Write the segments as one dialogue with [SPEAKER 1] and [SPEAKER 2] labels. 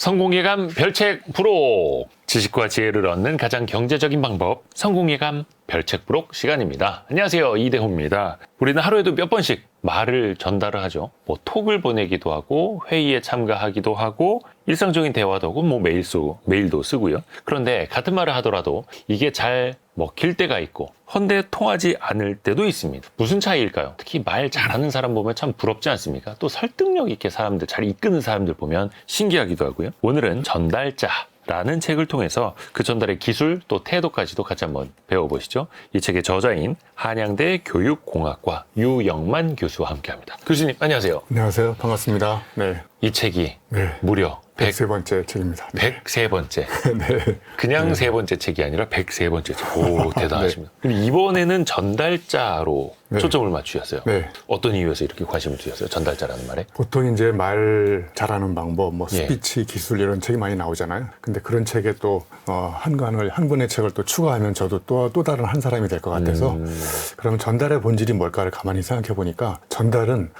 [SPEAKER 1] 성공예감 별책 부록! 지식과 지혜를 얻는 가장 경제적인 방법, 성공예감 별책 부록 시간입니다. 안녕하세요, 이대호입니다. 우리는 하루에도 몇 번씩 말을 전달을 하죠. 톡을 보내기도 하고 회의에 참가하기도 하고 일상적인 대화도 하고 메일도 쓰고요. 그런데 같은 말을 하더라도 이게 잘 먹힐 때가 있고 헌데 통하지 않을 때도 있습니다. 무슨 차이일까요? 특히 말 잘하는 사람 보면 참 부럽지 않습니까? 또 설득력 있게 사람들 잘 이끄는 사람들 보면 신기하기도 하고요. 오늘은 전달자라는 책을 통해서 그 전달의 기술 또 태도까지도 같이 한번 배워보시죠. 이 책의 저자인 한양대 교육공학과 유영만 교수와 함께합니다. 교수님 안녕하세요.
[SPEAKER 2] 안녕하세요. 반갑습니다. 네.
[SPEAKER 1] 이 책이 무려
[SPEAKER 2] 103번째 책입니다. 네.
[SPEAKER 1] 103번째.
[SPEAKER 2] 네.
[SPEAKER 1] 그냥 세 번째 책이 아니라 103번째 책. 오, 대단하십니다.
[SPEAKER 2] 네.
[SPEAKER 1] 이번에는 전달자로
[SPEAKER 2] 네.
[SPEAKER 1] 초점을 맞추셨어요.
[SPEAKER 2] 네.
[SPEAKER 1] 어떤 이유에서 이렇게 관심을 두셨어요? 전달자라는 말에?
[SPEAKER 2] 보통 이제 말 잘하는 방법, 스피치 기술 이런 책이 많이 나오잖아요. 근데 그런 책에 또 한 권의 책을 또 추가하면 저도 또 다른 한 사람이 될 것 같아서 그러면 전달의 본질이 뭘까를 가만히 생각해 보니까 전달은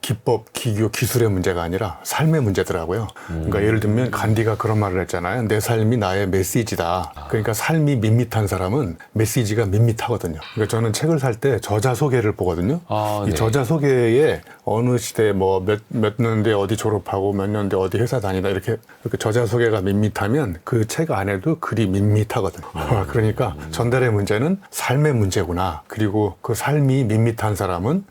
[SPEAKER 2] 기법, 기교, 기술의 문제가 아니라 삶의 문제더라고요. 그러니까 예를 들면 간디가 그런 말을 했잖아요. 내 삶이 나의 메시지다. 그러니까 삶이 밋밋한 사람은 메시지가 밋밋하거든요. 그러니까 저는 책을 살 때 저자 소개를 보거든요. 이 저자 소개에 어느 시대에 몇 년대 어디 졸업하고 몇 년대 어디 회사 다니다 이렇게 저자 소개가 밋밋하면 그 책 안에도 글이 밋밋하거든요. 그러니까 전달의 문제는 삶의 문제구나. 그리고 그 삶이 밋밋한 사람은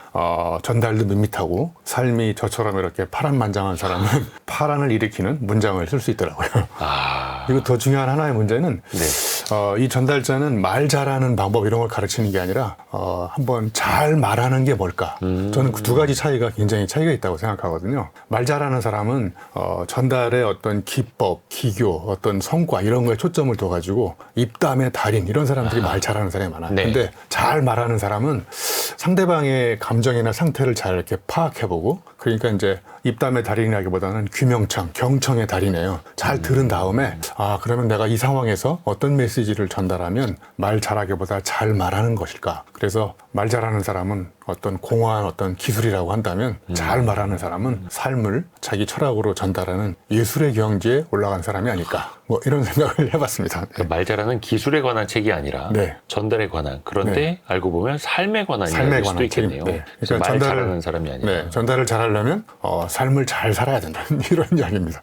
[SPEAKER 2] 전달도 밋밋하고 삶이 저처럼 이렇게 파란만장한 사람은 파란을 일으키는 문장을 쓸 수 있더라고요. 그리고 더 중요한 하나의 문제는 이 전달자는 말 잘하는 방법 이런 걸 가르치는 게 아니라 한번 잘 말하는 게 뭘까? 저는 그 두 가지 차이가 굉장히 차이가 있다고 생각하거든요. 말 잘하는 사람은 전달의 어떤 기법, 기교, 어떤 성과 이런 거에 초점을 둬가지고 입담의 달인 이런 사람들이 말 잘하는 사람이 많아요. 근데 잘 말하는 사람은 상대방의 감정이나 상태를 잘 이렇게 파악해보고 그러니까 이제 입담의 달인이라기보다는 귀명창, 경청의 달인이에요. 잘 들은 다음에 그러면 내가 이 상황에서 어떤 메시지를 전달하면 말 잘하기보다 잘 말하는 것일까? 그래서 말 잘하는 사람은 어떤 공허한 어떤 기술이라고 한다면 잘 말하는 사람은 삶을 자기 철학으로 전달하는 예술의 경지에 올라간 사람이 아닐까? 이런 생각을 해봤습니다.
[SPEAKER 1] 그러니까 말 잘하는 기술에 관한 책이 아니라 전달에 관한 그런데 알고 보면 삶에 관한 이야기일 수도 있겠네요. 그러니까 말 잘하는 사람이 아니라
[SPEAKER 2] 전달을 잘하려면 삶을 잘 살아야 된다. 이런 이야기입니다.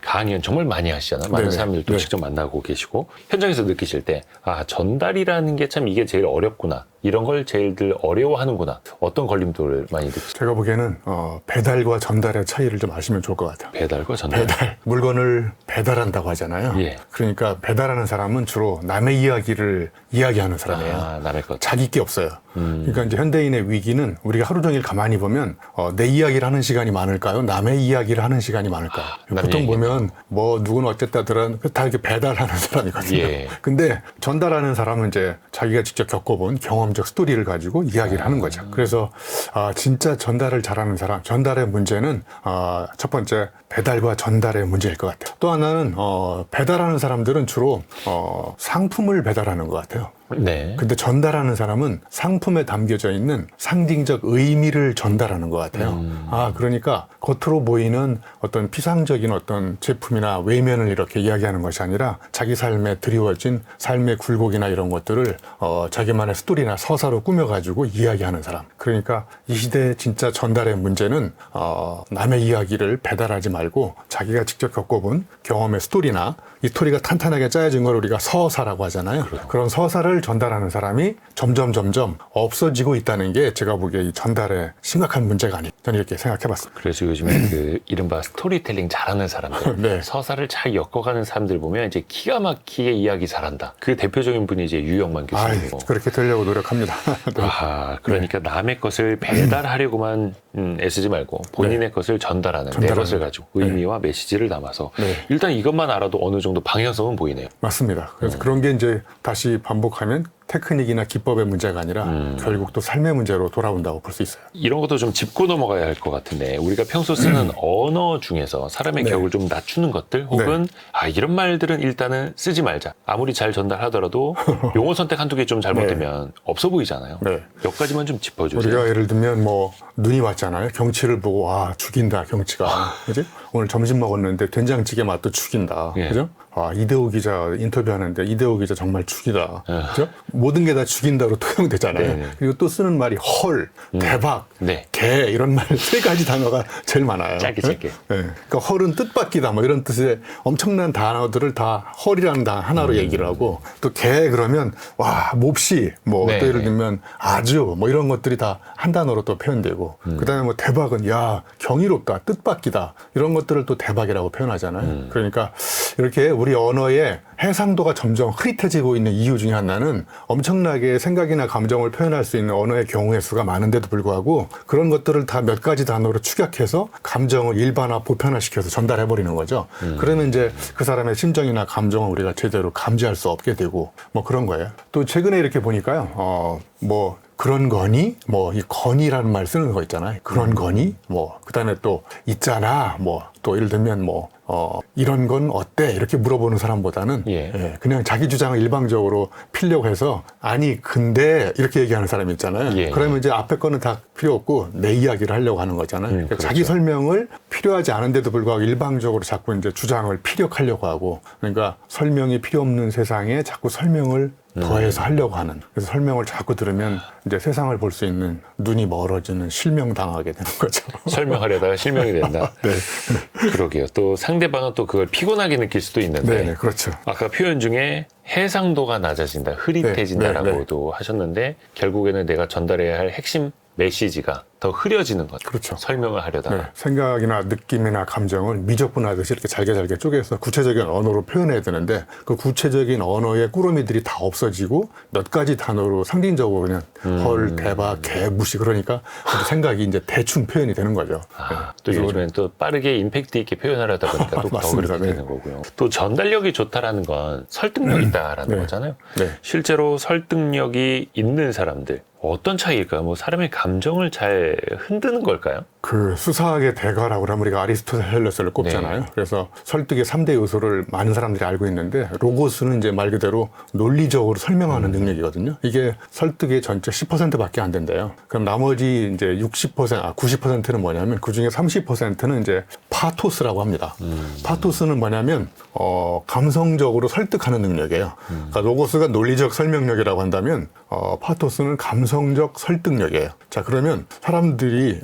[SPEAKER 1] 강의는 정말 많이 하시잖아요. 많은 사람들도 직접 만나고 계시고 현장에서 느끼실 때 전달이라는 게 참 이게 제일 어렵구나. 이런 걸 제일들 어려워하는구나. 어떤 걸림돌을 많이 느끼세요?
[SPEAKER 2] 제가 보기에는 배달과 전달의 차이를 좀 아시면 좋을 것 같아요.
[SPEAKER 1] 배달과 전달?
[SPEAKER 2] 물건을 배달한다고 하잖아요. 그러니까 배달하는 사람은 주로 남의 이야기를 이야기하는 사람이에요.
[SPEAKER 1] 남의 것.
[SPEAKER 2] 자기 게 없어요. 그러니까 이제 현대인의 위기는 우리가 하루 종일 가만히 보면 내 이야기를 하는 시간이 많을까요? 남의 이야기를 하는 시간이 많을까요? 보통 보면 누구는 어쨌다더라 다 이렇게 배달하는 사람이거든요. 근데 전달하는 사람은 이제 자기가 직접 겪어본 경험적 스토리를 가지고 이야기를 하는 거죠. 그래서 진짜 전달을 잘하는 사람, 전달의 문제는 첫 번째 배달과 전달의 문제일 것 같아요. 또 하나는 배달하는 사람들은 주로 상품을 배달하는 것 같아요. 근데 전달하는 사람은 상품에 담겨져 있는 상징적 의미를 전달하는 것 같아요. 그러니까 겉으로 보이는 어떤 피상적인 어떤 제품이나 외면을 이렇게 이야기하는 것이 아니라 자기 삶에 드리워진 삶의 굴곡이나 이런 것들을 자기만의 스토리나 서사로 꾸며가지고 이야기하는 사람. 그러니까 이 시대의 진짜 전달의 문제는 남의 이야기를 배달하지 말고 자기가 직접 겪어본 경험의 스토리나 이 스토리가 탄탄하게 짜여진 걸 우리가 서사라고 하잖아요. 그런 서사를 전달하는 사람이 점점 없어지고 있다는 게 제가 보기에 이 전달의 심각한 문제가 아닐까 저는 이렇게 생각해봤습니다.
[SPEAKER 1] 그래서 요즘에 그 이른바 스토리텔링 잘하는 사람들, 서사를 잘 엮어가는 사람들 보면 이제 기가 막히게 이야기 잘한다. 그 대표적인 분이 이제 유영만 교수님이고.
[SPEAKER 2] 그렇게 되려고 노력합니다.
[SPEAKER 1] 그러니까 남의 것을 배달하려고만 애쓰지 말고 본인의 것을 전달하는 내 것을 가지고 의미와 메시지를 담아서 일단 이것만 알아도 어느 정도 방향성은 보이네요.
[SPEAKER 2] 맞습니다. 그래서 그런 게 이제 다시 반복하면 테크닉이나 기법의 문제가 아니라 결국 또 삶의 문제로 돌아온다고 볼 수 있어요.
[SPEAKER 1] 이런 것도 좀 짚고 넘어가야 할 것 같은데 우리가 평소 쓰는 언어 중에서 사람의
[SPEAKER 2] 네.
[SPEAKER 1] 격을 좀 낮추는 것들 혹은 이런 말들은 일단은 쓰지 말자. 아무리 잘 전달하더라도 용어 선택 한두 개 좀 잘못되면 없어 보이잖아요.
[SPEAKER 2] 네.
[SPEAKER 1] 몇 가지만 좀 짚어주세요.
[SPEAKER 2] 우리가 예를 들면 뭐 눈이 왔잖아요. 경치를 보고 와 죽인다 경치가. 그지? 오늘 점심 먹었는데 된장찌개 맛도 죽인다.
[SPEAKER 1] 예.
[SPEAKER 2] 그죠? 이대호 기자 인터뷰하는데 이대호 기자 정말 죽이다. 그죠? 모든 게 다 죽인다로 통용되잖아요.
[SPEAKER 1] 네.
[SPEAKER 2] 그리고 또 쓰는 말이 헐, 대박,
[SPEAKER 1] 네.
[SPEAKER 2] 개 이런 말 세 가지 단어가 제일 많아요.
[SPEAKER 1] 짧게.
[SPEAKER 2] 네? 그러니까 헐은 뜻밖이다 뭐 이런 뜻의 엄청난 단어들을 다 헐이라는 단어 하나로 얘기를 하고 또 개 그러면 와 몹시 뭐
[SPEAKER 1] 네.
[SPEAKER 2] 또 예를 들면 아주 뭐 이런 것들이 다 한 단어로 또 표현되고 그다음에 뭐 대박은 야 경이롭다 뜻밖이다 이런 것들을 또 대박이라고 표현하잖아요. 그러니까 이렇게 우리 언어의 해상도가 점점 흐릿해지고 있는 이유 중에 하나는 엄청나게 생각이나 감정을 표현할 수 있는 언어의 경우의 수가 많은데도 불구하고 그런 것들을 다 몇 가지 단어로 축약해서 감정을 일반화 보편화시켜서 전달해버리는 거죠. 그러면 이제 그 사람의 심정이나 감정을 우리가 제대로 감지할 수 없게 되고 뭐 그런 거예요. 또 최근에 이렇게 보니까요. 뭐 그런 거니? 뭐 이 거니라는 말 쓰는 거 있잖아요. 그런 거니? 뭐 그다음에 또 있잖아. 뭐 또 예를 들면 뭐 이런 건 어때? 이렇게 물어보는 사람보다는 그냥 자기 주장을 일방적으로 피려고 해서 아니 근데 이렇게 얘기하는 사람이 있잖아요. 그러면 이제 앞에 거는 다 필요 없고 내 이야기를 하려고 하는 거잖아요. 그러니까
[SPEAKER 1] 그렇죠.
[SPEAKER 2] 자기 설명을 필요하지 않은데도 불구하고 일방적으로 자꾸 이제 주장을 피력하려고 하고 그러니까 설명이 필요 없는 세상에 자꾸 설명을 더해서 하려고 하는. 그래서 설명을 자꾸 들으면 이제 세상을 볼 수 있는 눈이 멀어지는 실명당하게 되는 거죠.
[SPEAKER 1] 설명하려다가 실명이 된다.
[SPEAKER 2] 네.
[SPEAKER 1] 그러게요. 또 상대방은 또 그걸 피곤하게 느낄 수도 있는데
[SPEAKER 2] 네, 그렇죠.
[SPEAKER 1] 아까 표현 중에 해상도가 낮아진다, 흐릿해진다라고도 하셨는데 결국에는 내가 전달해야 할 핵심 메시지가 더 흐려지는 것.
[SPEAKER 2] 그렇죠.
[SPEAKER 1] 설명을 하려다가.
[SPEAKER 2] 네, 생각이나 느낌이나 감정을 미적분하듯이 이렇게 잘게 쪼개서 구체적인 언어로 표현해야 되는데 그 구체적인 언어의 꾸러미들이 다 없어지고 몇 가지 단어로 상징적으로 그냥 헐, 대박, 개, 무시 그러니까 생각이 이제 대충 표현이 되는 거죠.
[SPEAKER 1] 또 요즘엔 또 빠르게 임팩트 있게 표현하려다 보니까 또 더
[SPEAKER 2] 맞습니다.
[SPEAKER 1] 그렇게 되는 거고요. 또 전달력이 좋다라는 건 설득력이 있다라는 거잖아요.
[SPEAKER 2] 네.
[SPEAKER 1] 실제로 설득력이 있는 사람들 어떤 차이일까요? 뭐 사람의 감정을 잘 흔드는 걸까요?
[SPEAKER 2] 그 수사학의 대가라고 하면 우리가 아리스토텔레스를 꼽잖아요. 그래서 설득의 3대 요소를 많은 사람들이 알고 있는데 로고스는 이제 말 그대로 논리적으로 설명하는 능력이거든요. 이게 설득의 전체 10%밖에 안 된대요. 그럼 나머지 이제 90%는 뭐냐면 그 중에 30%는 이제 파토스라고 합니다. 파토스는 뭐냐면 감성적으로 설득하는 능력이에요. 그러니까 로고스가 논리적 설명력이라고 한다면 파토스는 감성적 설득력이에요. 자, 그러면 사람들이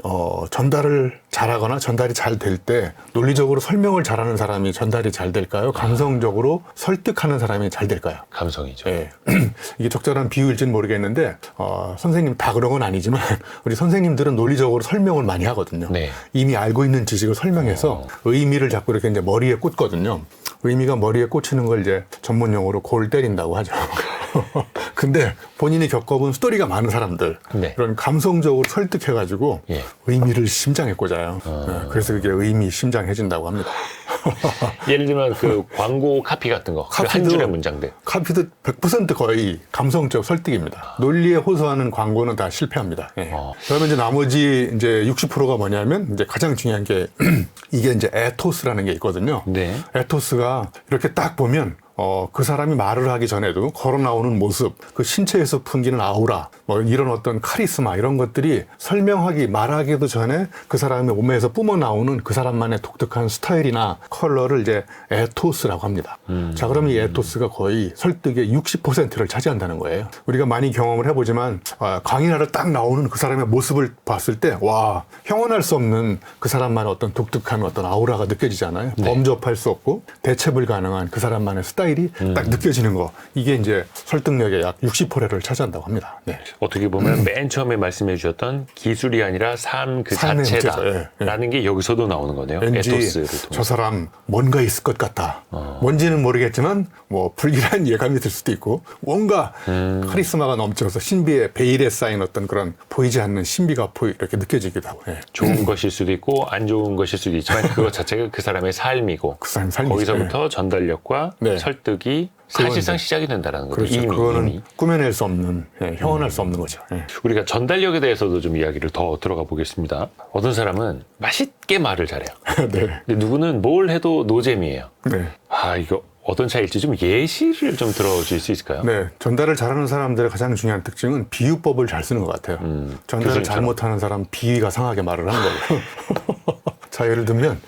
[SPEAKER 2] 전달을 잘하거나 전달이 잘 될 때 논리적으로 설명을 잘하는 사람이 전달이 잘 될까요? 감성적으로 설득하는 사람이 잘 될까요?
[SPEAKER 1] 감성이죠.
[SPEAKER 2] 네. 이게 적절한 비유일지는 모르겠는데 선생님 다 그런 건 아니지만 우리 선생님들은 논리적으로 설명을 많이 하거든요.
[SPEAKER 1] 네.
[SPEAKER 2] 이미 알고 있는 지식을 설명해서 의미를 자꾸 이렇게 이제 머리에 꽂거든요. 의미가 머리에 꽂히는 걸 이제 전문 용어로 골 때린다고 하죠. 근데 본인이 겪어본 스토리가 많은 사람들 그런 감성적으로 설득해가지고 의미를 심장에 꽂아요. 그래서 그게 의미 심장해진다고 합니다.
[SPEAKER 1] 예를 들면 그 광고 카피 같은 거, 그 한 줄의 문장들.
[SPEAKER 2] 카피도 100% 거의 감성적 설득입니다. 논리에 호소하는 광고는 다 실패합니다. 그러면 이제 나머지 이제 60%가 뭐냐면 이제 가장 중요한 게 이게 이제 에토스라는 게 있거든요. 에토스가 이렇게 딱 보면 그 사람이 말을 하기 전에도 걸어 나오는 모습, 그 신체에서 풍기는 아우라, 뭐 이런 어떤 카리스마 이런 것들이 말하기도 전에 그 사람의 몸에서 뿜어 나오는 그 사람만의 독특한 스타일이나 컬러를 이제 에토스라고 합니다. 자, 그러면 이 에토스가 거의 설득의 60%를 차지한다는 거예요. 우리가 많이 경험을 해보지만 강인하를 딱 나오는 그 사람의 모습을 봤을 때 와, 형언할 수 없는 그 사람만의 어떤 독특한 어떤 아우라가 느껴지잖아요. 범접할 수 없고 대체 불가능한 그 사람만의 스타일이 딱 느껴지는 거. 이게 이제 설득력의 약 60%를 차지한다고 합니다. 네.
[SPEAKER 1] 어떻게 보면 맨 처음에 말씀해 주셨던 기술이 아니라 삶 그
[SPEAKER 2] 삶의
[SPEAKER 1] 자체다라는 게 여기서도 나오는 거네요.
[SPEAKER 2] 왠지
[SPEAKER 1] 에토스를 통해서.
[SPEAKER 2] 저 사람 뭔가 있을 것 같다. 뭔지는 모르겠지만 뭐 불길한 예감이 들 수도 있고 뭔가 카리스마가 넘쳐서 신비의 베일에 쌓인 어떤 그런 보이지 않는 신비가 이렇게 느껴지기도 하고.
[SPEAKER 1] 좋은 것일 수도 있고 안 좋은 것일 수도 있지만 그것 자체가 그 사람의 삶이고
[SPEAKER 2] 그 사람의 삶이죠.
[SPEAKER 1] 거기서부터 전달력과 설득이 사실상 시작이 된다는 거죠.
[SPEAKER 2] 그렇죠. 그거는 꾸며낼 수 없는, 형언할 수 없는 거죠.
[SPEAKER 1] 우리가 전달력에 대해서도 좀 이야기를 더 들어가 보겠습니다. 어떤 사람은 맛있게 말을 잘해요.
[SPEAKER 2] 네.
[SPEAKER 1] 근데 누구는 뭘 해도 노잼이에요.
[SPEAKER 2] 네.
[SPEAKER 1] 이거 어떤 차이일지 좀 예시를 좀 들어줄 수 있을까요?
[SPEAKER 2] 네. 전달을 잘하는 사람들의 가장 중요한 특징은 비유법을 잘 쓰는 것 같아요. 전달을
[SPEAKER 1] 교수님처럼.
[SPEAKER 2] 잘못하는 사람 비위가 상하게 말을 하는 거예요. 자, 예를 들면,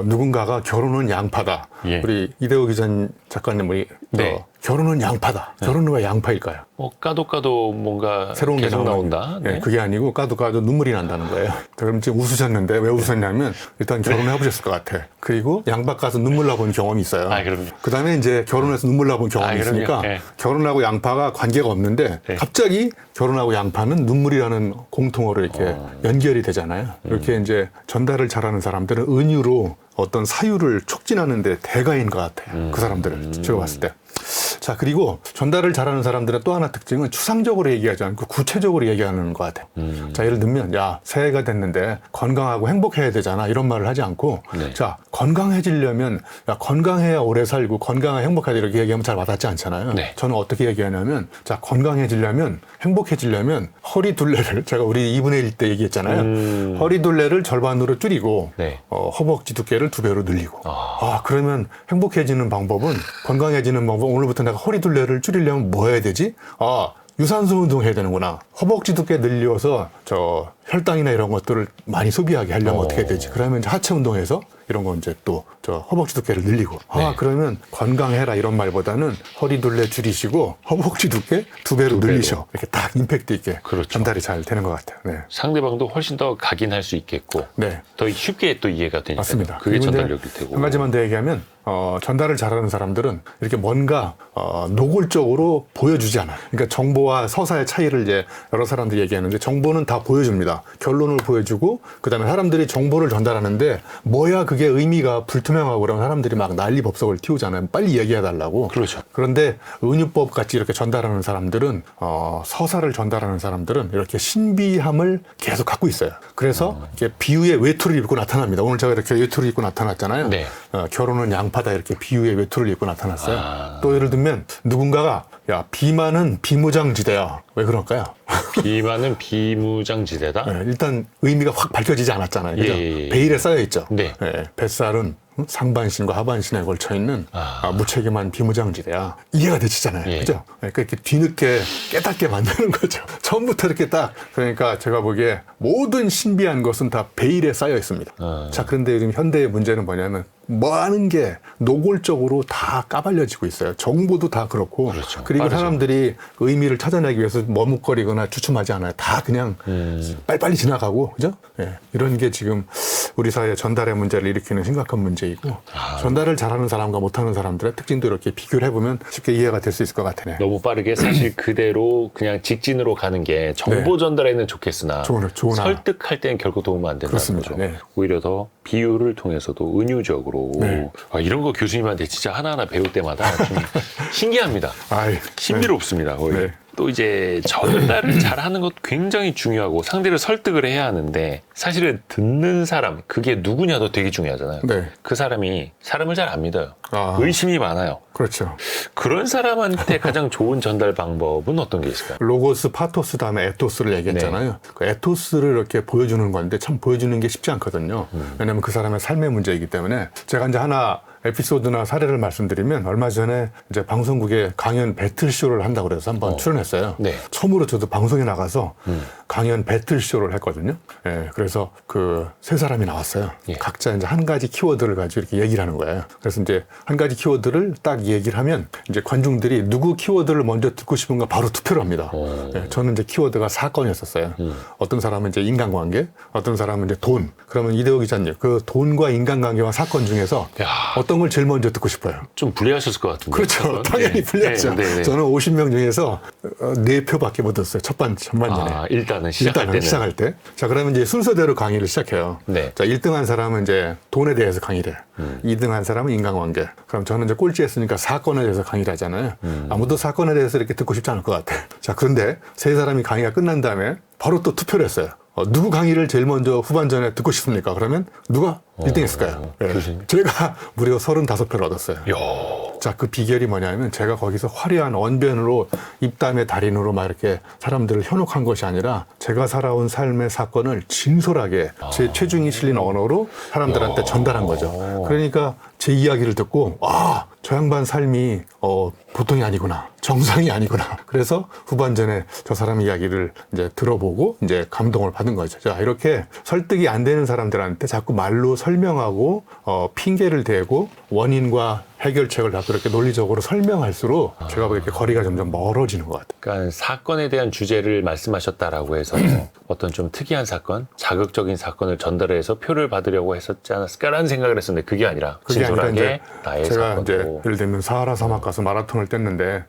[SPEAKER 2] 누군가가 결혼은 양파다.
[SPEAKER 1] 예.
[SPEAKER 2] 우리 이대호 기자님, 작가님이,
[SPEAKER 1] 네.
[SPEAKER 2] 결혼은 양파다. 결혼은 왜 양파일까요?
[SPEAKER 1] 까도 뭔가
[SPEAKER 2] 새로운 게
[SPEAKER 1] 계속
[SPEAKER 2] 나오는
[SPEAKER 1] 나온다.
[SPEAKER 2] 네. 그게 아니고 까도 눈물이 난다는 거예요. 그럼 지금 웃으셨는데 왜 웃으셨냐면 일단 결혼해 보셨을 것 같아. 그리고 양파 가서 눈물 나본 경험이 있어요.
[SPEAKER 1] 그럼요.
[SPEAKER 2] 그다음에 이제 결혼해서 눈물 나본 경험이
[SPEAKER 1] 그럼요.
[SPEAKER 2] 있으니까
[SPEAKER 1] 네.
[SPEAKER 2] 결혼하고 양파가 관계가 없는데
[SPEAKER 1] 네.
[SPEAKER 2] 갑자기 결혼하고 양파는 눈물이라는 공통어로 이렇게 연결이 되잖아요. 이렇게 이제 전달을 잘하는 사람들은 은유로 어떤 사유를 촉진하는 데 대가인 것 같아요. 그 사람들을 제가 봤을 때. 자, 그리고 전달을 잘하는 사람들의 또 하나 특징은 추상적으로 얘기하지 않고 구체적으로 얘기하는 것 같아요. 자, 예를 들면, 야, 새해가 됐는데 건강하고 행복해야 되잖아. 이런 말을 하지 않고,
[SPEAKER 1] 네.
[SPEAKER 2] 자, 건강해지려면, 야, 건강해야 오래 살고 건강해 행복하다 이렇게 얘기하면 잘 와닿지 않잖아요.
[SPEAKER 1] 네.
[SPEAKER 2] 저는 어떻게 얘기하냐면, 자, 건강해지려면, 행복해지려면 허리 둘레를, 제가 우리 2분의 1 때 얘기했잖아요. 허리 둘레를 절반으로 줄이고,
[SPEAKER 1] 네.
[SPEAKER 2] 허벅지 두께를 2배로 늘리고. 그러면 행복해지는 방법은, 건강해지는 방법은 오늘부터 내가 허리 둘레를 줄이려면 뭐 해야 되지? 유산소 운동 해야 되는구나. 허벅지 두께 늘려서 혈당이나 이런 것들을 많이 소비하게 하려면 어떻게 해야 되지? 그러면 이제 하체 운동해서 이런 거 이제 또 허벅지 두께를 늘리고.
[SPEAKER 1] 네.
[SPEAKER 2] 그러면 건강해라 이런 말보다는 허리 둘레 줄이시고 허벅지 두께 2배로 늘리셔. 이렇게 딱 임팩트 있게
[SPEAKER 1] 그렇죠.
[SPEAKER 2] 전달이 잘 되는 것 같아요. 네.
[SPEAKER 1] 상대방도 훨씬 더 각인할 수 있겠고
[SPEAKER 2] 네.
[SPEAKER 1] 더 쉽게 또 이해가 되니까
[SPEAKER 2] 맞습니다.
[SPEAKER 1] 그게
[SPEAKER 2] 그리고 이제
[SPEAKER 1] 전달력일 테고.
[SPEAKER 2] 한 가지만 더 얘기하면 전달을 잘하는 사람들은 이렇게 뭔가 노골적으로 보여주지 않아요. 그러니까 정보와 서사의 차이를 이제 여러 사람들이 얘기하는데 정보는 다 보여줍니다. 결론을 보여주고 그다음에 사람들이 정보를 전달하는데 뭐야 그게 의미가 불투명하고 그러면 사람들이 막 난리법석을 띄우잖아요. 빨리 얘기해달라고.
[SPEAKER 1] 그렇죠.
[SPEAKER 2] 그런데 은유법 같이 이렇게 전달하는 사람들은 서사를 전달하는 사람들은 이렇게 신비함을 계속 갖고 있어요. 그래서 이렇게 비유의 외투를 입고 나타납니다. 오늘 제가 이렇게 외투를 입고 나타났잖아요.
[SPEAKER 1] 네.
[SPEAKER 2] 결혼은 양파다 이렇게 비유의 외투를 입고 나타났어요. 또 예를 들면 누군가가 야 비만은 비무장지대야. 왜 그럴까요?
[SPEAKER 1] 비만은 비무장지대다.
[SPEAKER 2] 네, 일단 의미가 확 밝혀지지 않았잖아요. 그죠?
[SPEAKER 1] 예.
[SPEAKER 2] 베일에 쌓여 있죠.
[SPEAKER 1] 네.
[SPEAKER 2] 뱃살은 상반신과 하반신에 걸쳐 있는 무책임한 비무장지대야. 이해가 되시잖아요.
[SPEAKER 1] 예.
[SPEAKER 2] 그죠? 그러니까 이렇게 뒤늦게 깨닫게 만드는 거죠. 처음부터 이렇게 딱. 그러니까 제가 보기에 모든 신비한 것은 다 베일에 쌓여 있습니다. 자, 그런데 요즘 현대의 문제는 뭐냐면 뭐 하는 게 노골적으로 다 까발려지고 있어요. 정보도 다 그렇고.
[SPEAKER 1] 그렇죠.
[SPEAKER 2] 그리고
[SPEAKER 1] 빠르죠.
[SPEAKER 2] 사람들이 의미를 찾아내기 위해서 머뭇거리거나 주춤하지 않아요. 다 그냥 빨리빨리 지나가고, 그죠? 예. 이런 게 지금 우리 사회의 전달의 문제를 일으키는 심각한 문제이고, 전달을 잘하는 사람과 못하는 사람들의 특징도 이렇게 비교를 해보면 쉽게 이해가 될 수 있을 것 같으네.
[SPEAKER 1] 너무 빠르게 사실 그대로 그냥 직진으로 가는 게 정보 전달에는 좋겠으나
[SPEAKER 2] 좋은
[SPEAKER 1] 설득할 때는 결코 도움은 안 된다는
[SPEAKER 2] 그렇습니다.
[SPEAKER 1] 거죠.
[SPEAKER 2] 네.
[SPEAKER 1] 오히려 더 비유를 통해서도 은유적으로
[SPEAKER 2] 네.
[SPEAKER 1] 이런 거 교수님한테 진짜 하나하나 배울 때마다 좀 신기합니다.
[SPEAKER 2] 아이,
[SPEAKER 1] 신비롭습니다. 거의.
[SPEAKER 2] 네.
[SPEAKER 1] 또 이제 전달을 잘하는 것도 굉장히 중요하고 상대를 설득을 해야 하는데 사실은 듣는 사람 그게 누구냐도 되게 중요하잖아요.
[SPEAKER 2] 네.
[SPEAKER 1] 그 사람이 사람을 잘 안 믿어요. 의심이 많아요.
[SPEAKER 2] 그렇죠.
[SPEAKER 1] 그런 사람한테 가장 좋은 전달 방법은 어떤 게 있을까요?
[SPEAKER 2] 로고스, 파토스 다음에 에토스를 얘기했잖아요. 그 에토스를 이렇게 보여주는 건데 참 보여주는 게 쉽지 않거든요. 왜냐하면 그 사람의 삶의 문제이기 때문에 제가 이제 하나 에피소드나 사례를 말씀드리면 얼마 전에 이제 방송국에 강연 배틀쇼를 한다고 그래서 한번 출연했어요.
[SPEAKER 1] 네.
[SPEAKER 2] 처음으로 저도 방송에 나가서 강연 배틀쇼를 했거든요. 예, 그래서 그 세 사람이 나왔어요.
[SPEAKER 1] 예.
[SPEAKER 2] 각자 이제 한 가지 키워드를 가지고 이렇게 얘기를 하는 거예요. 그래서 이제 한 가지 키워드를 딱 얘기를 하면 이제 관중들이 누구 키워드를 먼저 듣고 싶은가 바로 투표를 합니다. 예, 저는 이제 키워드가 사건이었었어요. 어떤 사람은 이제 인간관계, 어떤 사람은 이제 돈. 그러면 이대호 기자님, 그 돈과 인간관계와 사건 중에서
[SPEAKER 1] 야.
[SPEAKER 2] 어떤 걸 제일 먼저 듣고 싶어요?
[SPEAKER 1] 좀 불리하셨을 것 같은데.
[SPEAKER 2] 그렇죠. 당연히 불리하죠.
[SPEAKER 1] 네.
[SPEAKER 2] 저는 50명 중에서 4표밖에 못 얻었어요. 전반전에.
[SPEAKER 1] 일단은 시작할 때는.
[SPEAKER 2] 시작할 때. 자, 그러면 이제 순서대로 강의를 시작해요.
[SPEAKER 1] 네.
[SPEAKER 2] 자, 1등 한 사람은 이제 돈에 대해서 강의를 해요. 2등 한 사람은 인간관계. 그럼 저는 이제 꼴찌 했으니까 사건에 대해서 강의를 하잖아요. 아무도 사건에 대해서 이렇게 듣고 싶지 않을 것 같아. 자, 그런데 세 사람이 강의가 끝난 다음에 바로 또 투표를 했어요. 누구 강의를 제일 먼저 후반전에 듣고 싶습니까? 그러면 누가 1등 했을까요? 네. 제가 무려 35표를 얻었어요.
[SPEAKER 1] 야.
[SPEAKER 2] 자, 그 비결이 뭐냐면 제가 거기서 화려한 언변으로 입담의 달인으로 막 이렇게 사람들을 현혹한 것이 아니라 제가 살아온 삶의 사건을 진솔하게 제 체중이 실린 언어로 사람들한테 전달한 거죠. 그러니까 제 이야기를 듣고 아, 저 양반 삶이 보통이 아니구나. 정상이 아니구나. 그래서 후반전에 저 사람 이야기를 이제 들어보고 이제 감동을 받은 거죠. 자, 이렇게 설득이 안 되는 사람들한테 자꾸 말로 설명하고 핑계를 대고 원인과 해결책을 자꾸 이렇게 논리적으로 설명할수록 제가 보기에 이렇게 거리가 점점 멀어지는 것 같아요.
[SPEAKER 1] 그러니까 사건에 대한 주제를 말씀하셨다라고 해서 어떤 좀 특이한 사건, 자극적인 사건을 전달해서 표를 받으려고 했었지 않았을까라는 생각을 했었는데 그게 아니라 진솔하게 나의
[SPEAKER 2] 제가
[SPEAKER 1] 사건으로.
[SPEAKER 2] 이제 예를 들면 사하라 사막 가서 마라톤을 뗐는데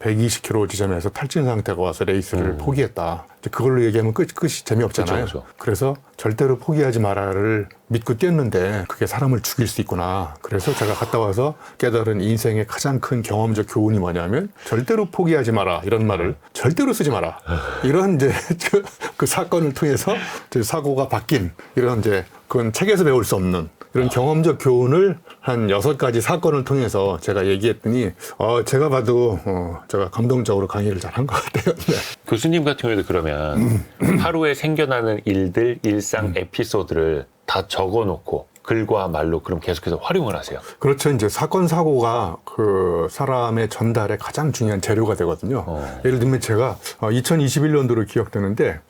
[SPEAKER 2] 120km 지점에서 탈진 상태가 와서 레이스를 포기했다. 이제 그걸로 얘기하면 끝이 재미없잖아요.
[SPEAKER 1] 그쵸.
[SPEAKER 2] 그래서 절대로 포기하지 마라를 믿고 뛰었는데 그게 사람을 죽일 수 있구나. 그래서 제가 갔다 와서 깨달은 인생의 가장 큰 경험적 교훈이 뭐냐면 절대로 포기하지 마라 이런 말을 절대로 쓰지 마라. 이런 이제 그 사건을 통해서 이제 사고가 바뀐 이런 이제 그건 책에서 배울 수 없는 이런 경험적 교훈을 한 6가지 사건을 통해서 제가 얘기했더니 제가 봐도 제가 감동적으로 강의를 잘한 것 같아요. 네.
[SPEAKER 1] 교수님 같은 경우에도 그러면 하루에 생겨나는 일들, 일상 에피소드를 다 적어놓고 글과 말로 그럼 계속해서 활용을 하세요.
[SPEAKER 2] 그렇죠. 이제 사건 사고가 그 사람의 전달에 가장 중요한 재료가 되거든요. 예를 들면 제가 2021년도로 기억되는데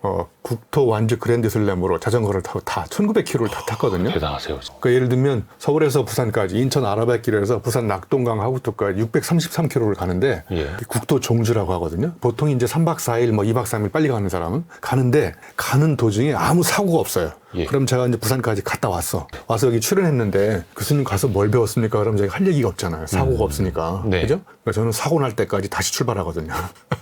[SPEAKER 2] 국토 완주 그랜드 슬램으로 자전거를 타고 1900km를 다 탔거든요.
[SPEAKER 1] 대단하세요.
[SPEAKER 2] 그러니까 예를 들면 서울에서 부산까지 인천 아라뱃길에서 부산 낙동강 하구토까지 633km를 가는데
[SPEAKER 1] 예.
[SPEAKER 2] 국토 종주라고 하거든요. 보통 이제 3박 4일 뭐 2박 3일 빨리 가는 사람은 가는데 가는 도중에 아무 사고가 없어요.
[SPEAKER 1] 예.
[SPEAKER 2] 그럼 제가 이제 부산까지 갔다 와서 여기 출연했는데 교수님 가서 뭘 배웠습니까? 그럼 제가 할 얘기가 없잖아요. 사고가 없으니까.
[SPEAKER 1] 네.
[SPEAKER 2] 그죠? 그러니까 저는 사고 날 때까지 다시 출발하거든요.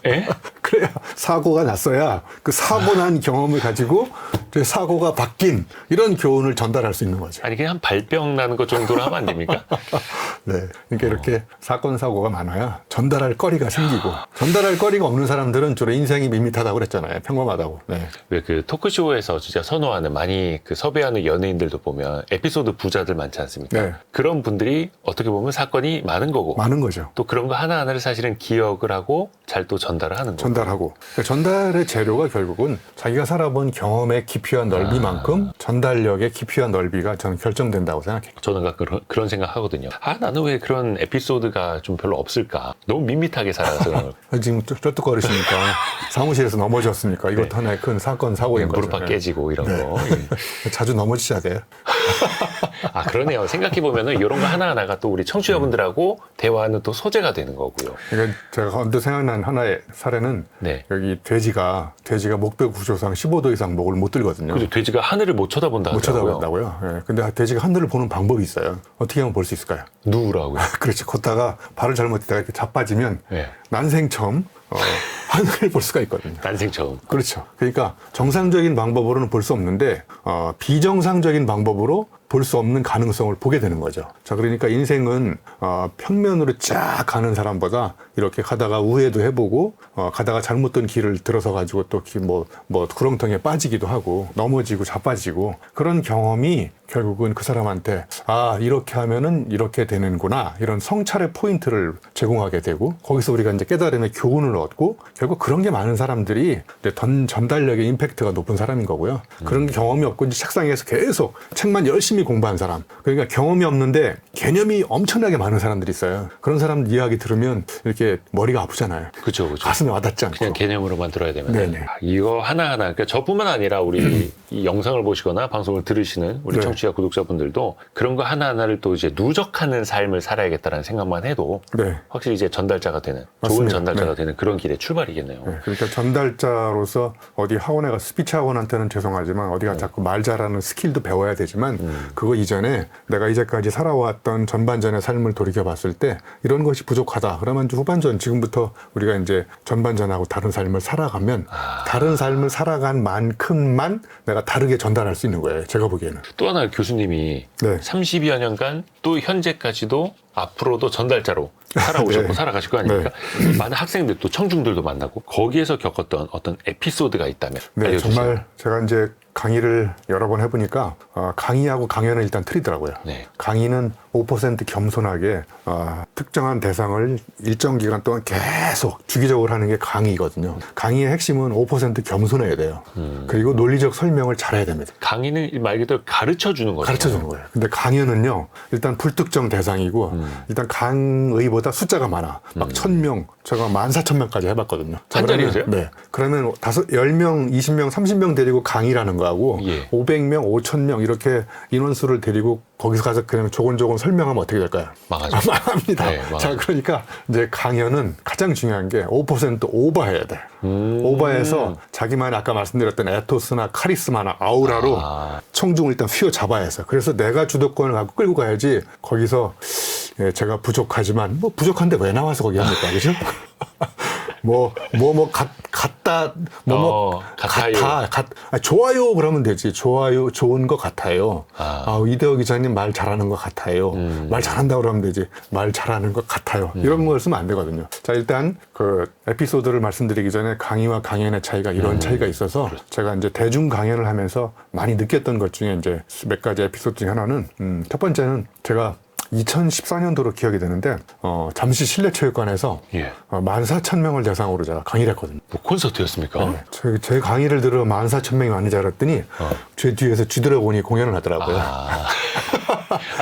[SPEAKER 1] 예?
[SPEAKER 2] 그래야 사고가 났어야 그 사고 난 경험을 가지고 이제 사고가 바뀐 이런 교훈을 전달할 수 있는 거죠.
[SPEAKER 1] 아니 그냥 발병 나는 것 정도로 하면 안 됩니까?
[SPEAKER 2] 네. 그러니까 이렇게 사건 사고가 많아야 전달할 거리가 생기고 전달할 거리가 없는 사람들은 주로 인생이 밋밋하다고 그랬잖아요. 평범하다고. 네.
[SPEAKER 1] 왜 그 토크쇼에서 진짜 선호하는 많이 그 섭외하는 연예인들도 보면 에피소드 부자들 많지 않습니까?
[SPEAKER 2] 네.
[SPEAKER 1] 그런 분들이 어떻게 보면 사건이 많은 거고
[SPEAKER 2] 많은 거죠.
[SPEAKER 1] 또 그런 거 하나하나를 사실은 기억을 하고 잘 또 전달을 하는 거고.
[SPEAKER 2] 전달하고. 그러니까 전달의 재료가 결국은 자기가 살아본 경험의 깊이와 넓이만큼 전달력의 깊이와 넓이가 저는 결정된다고 생각해요.
[SPEAKER 1] 저는 가끔 그런 생각 하거든요. 나는 왜 그런 에피소드가 좀 별로 없을까? 너무 밋밋하게 살아서 그런 걸.
[SPEAKER 2] 지금 쩔뚝거리시니까 사무실에서 넘어졌으니까 이것도
[SPEAKER 1] 네.
[SPEAKER 2] 하나의 큰 사건 사고인 거죠.
[SPEAKER 1] 무릎 깨지고 이런
[SPEAKER 2] 네.
[SPEAKER 1] 거.
[SPEAKER 2] 자주 넘어지셔야 돼요.
[SPEAKER 1] 그러네요. 생각해보면은 이런 거 하나하나가 또 우리 청취자분들하고 대화하는 또 소재가 되는 거고요.
[SPEAKER 2] 그러니까 제가 언뜻 생각난 하나의 사례는
[SPEAKER 1] 네.
[SPEAKER 2] 여기 돼지가 목배 구조상 15도 이상 목을 못 들거든요.
[SPEAKER 1] 그죠. 돼지가 하늘을 못 쳐다본다
[SPEAKER 2] 못
[SPEAKER 1] 하더라고요.
[SPEAKER 2] 쳐다본다고요. 예. 근데 돼지가 하늘을 보는 방법이 있어요. 어떻게 하면 볼 수 있을까요?
[SPEAKER 1] 누우라고요.
[SPEAKER 2] 그렇지. 걷다가 발을 잘못했다가 이렇게 자빠지면
[SPEAKER 1] 네.
[SPEAKER 2] 난생 처음 하늘을 볼 수가 있거든요.
[SPEAKER 1] 난생 처음.
[SPEAKER 2] 그렇죠. 그러니까 정상적인 방법으로는 볼 수 없는데 비정상적인 방법으로 볼 수 없는 가능성을 보게 되는 거죠. 자, 그러니까 인생은 평면으로 쫙 가는 사람보다 이렇게 가다가 우회도 해보고 가다가 잘못된 길을 들어서 가지고 또 뭐 구렁텅이에 빠지기도 하고 넘어지고 자빠지고 그런 경험이 결국은 그 사람한테 이렇게 하면은 이렇게 되는구나 이런 성찰의 포인트를 제공하게 되고 거기서 우리가 이제 깨달음의 교훈을 얻고 결국 그런 게 많은 사람들이 전달력의 임팩트가 높은 사람인 거고요. 그런 경험이 없고 이제 책상에서 계속 책만 열심히 공부한 사람. 그러니까 경험이 없는데 개념이 엄청나게 많은 사람들이 있어요. 그런 사람들 이야기 들으면 이렇게 머리가 아프잖아요.
[SPEAKER 1] 그죠.
[SPEAKER 2] 가슴에 와닿지 않고.
[SPEAKER 1] 그냥 개념으로만 들어야 되면.
[SPEAKER 2] 네네.
[SPEAKER 1] 이거 하나하나. 그러니까 저뿐만 아니라 우리 이 영상을 보시거나 방송을 들으시는 우리
[SPEAKER 2] 네.
[SPEAKER 1] 청취자 구독자분들도 그런 거 하나하나를 또 이제 누적하는 삶을 살아야겠다는 생각만 해도
[SPEAKER 2] 네.
[SPEAKER 1] 확실히 이제 전달자가 되는 좋은
[SPEAKER 2] 맞습니다.
[SPEAKER 1] 전달자가
[SPEAKER 2] 네.
[SPEAKER 1] 되는 그런 길의 출발이겠네요.
[SPEAKER 2] 네, 그러니까 전달자로서 어디 학원에 가 스피치 학원한테는 죄송하지만 어디가 자꾸 말 잘하는 스킬도 배워야 되지만 그거 이전에 내가 이제까지 살아왔던 전반전의 삶을 돌이켜봤을 때 이런 것이 부족하다. 그러면 후반전 지금부터 우리가 이제 전반전하고 다른 삶을 살아가면 다른 삶을 살아간 만큼만 내가 다르게 전달할 수 있는 거예요. 제가 보기에는.
[SPEAKER 1] 또 하나 교수님이
[SPEAKER 2] 네.
[SPEAKER 1] 30여 년간 또 현재까지도 앞으로도 전달자로 살아오셨고
[SPEAKER 2] 네.
[SPEAKER 1] 살아가실 거 아닙니까? 많은 학생들 또 청중들도 만나고 거기에서 겪었던 어떤 에피소드가 있다면
[SPEAKER 2] 네,
[SPEAKER 1] 알려주세요.
[SPEAKER 2] 정말 제가 이제 강의를 여러 번 해보니까 강의하고 강연은 일단 틀리더라고요.
[SPEAKER 1] 네.
[SPEAKER 2] 강의는 5% 겸손하게 특정한 대상을 일정 기간 동안 계속 주기적으로 하는 게 강의거든요. 강의의 핵심은 5% 겸손해야 돼요. 그리고 논리적 설명을 잘해야 됩니다.
[SPEAKER 1] 강의는 말 그대로 가르쳐주는 거죠.
[SPEAKER 2] 가르쳐주는 거예요. 근데 강연은요, 일단 불특정 대상이고, 일단 강의보다 숫자가 많아. 막 1000명, 제가 14,000명까지 해봤거든요.
[SPEAKER 1] 한 자리에서요?
[SPEAKER 2] 네. 그러면 10명, 20명, 30명 데리고 강의라는 거하고,
[SPEAKER 1] 예.
[SPEAKER 2] 500명, 5,000명 이렇게 인원수를 데리고 거기서 가서 그냥 조곤조곤 설명하면 어떻게 될까요?
[SPEAKER 1] 망하죠.
[SPEAKER 2] 망합니다.
[SPEAKER 1] 네, 망하죠.
[SPEAKER 2] 자, 그러니까 이제 강연은 가장 중요한 게 5% 오버해야 돼. 오버해서 자기만의 아까 말씀드렸던 에토스나 카리스마나 아우라로 청중을 일단 휘어잡아야 해서. 그래서 내가 주도권을 갖고 끌고 가야지 거기서 예, 제가 부족하지만 뭐 부족한데 왜 나와서 거기 합니까? 그죠? 좋아요 그러면 되지. 좋아요, 좋은 것 같아요. 이대호 기자님 말 잘하는 것 같아요. 말 잘한다 그러면 되지. 말 잘하는 것 같아요. 이런 걸 쓰면 안 되거든요. 자, 일단 그 에피소드를 말씀드리기 전에 강의와 강연의 차이가 이런 차이가 있어서 제가 이제 대중 강연을 하면서 많이 느꼈던 것 중에 이제 몇 가지 에피소드 중에 하나는 첫 번째는 제가 2014년도로 기억이 되는데 잠시 실내체육관에서
[SPEAKER 1] 예.
[SPEAKER 2] 14,000명을 대상으로 제가 강의를 했거든요.
[SPEAKER 1] 뭐 콘서트였습니까?
[SPEAKER 2] 네, 제 강의를 들어 14,000명이 많은 줄 알았더니 제 뒤에서 쥐드래곤이 공연을 하더라고요.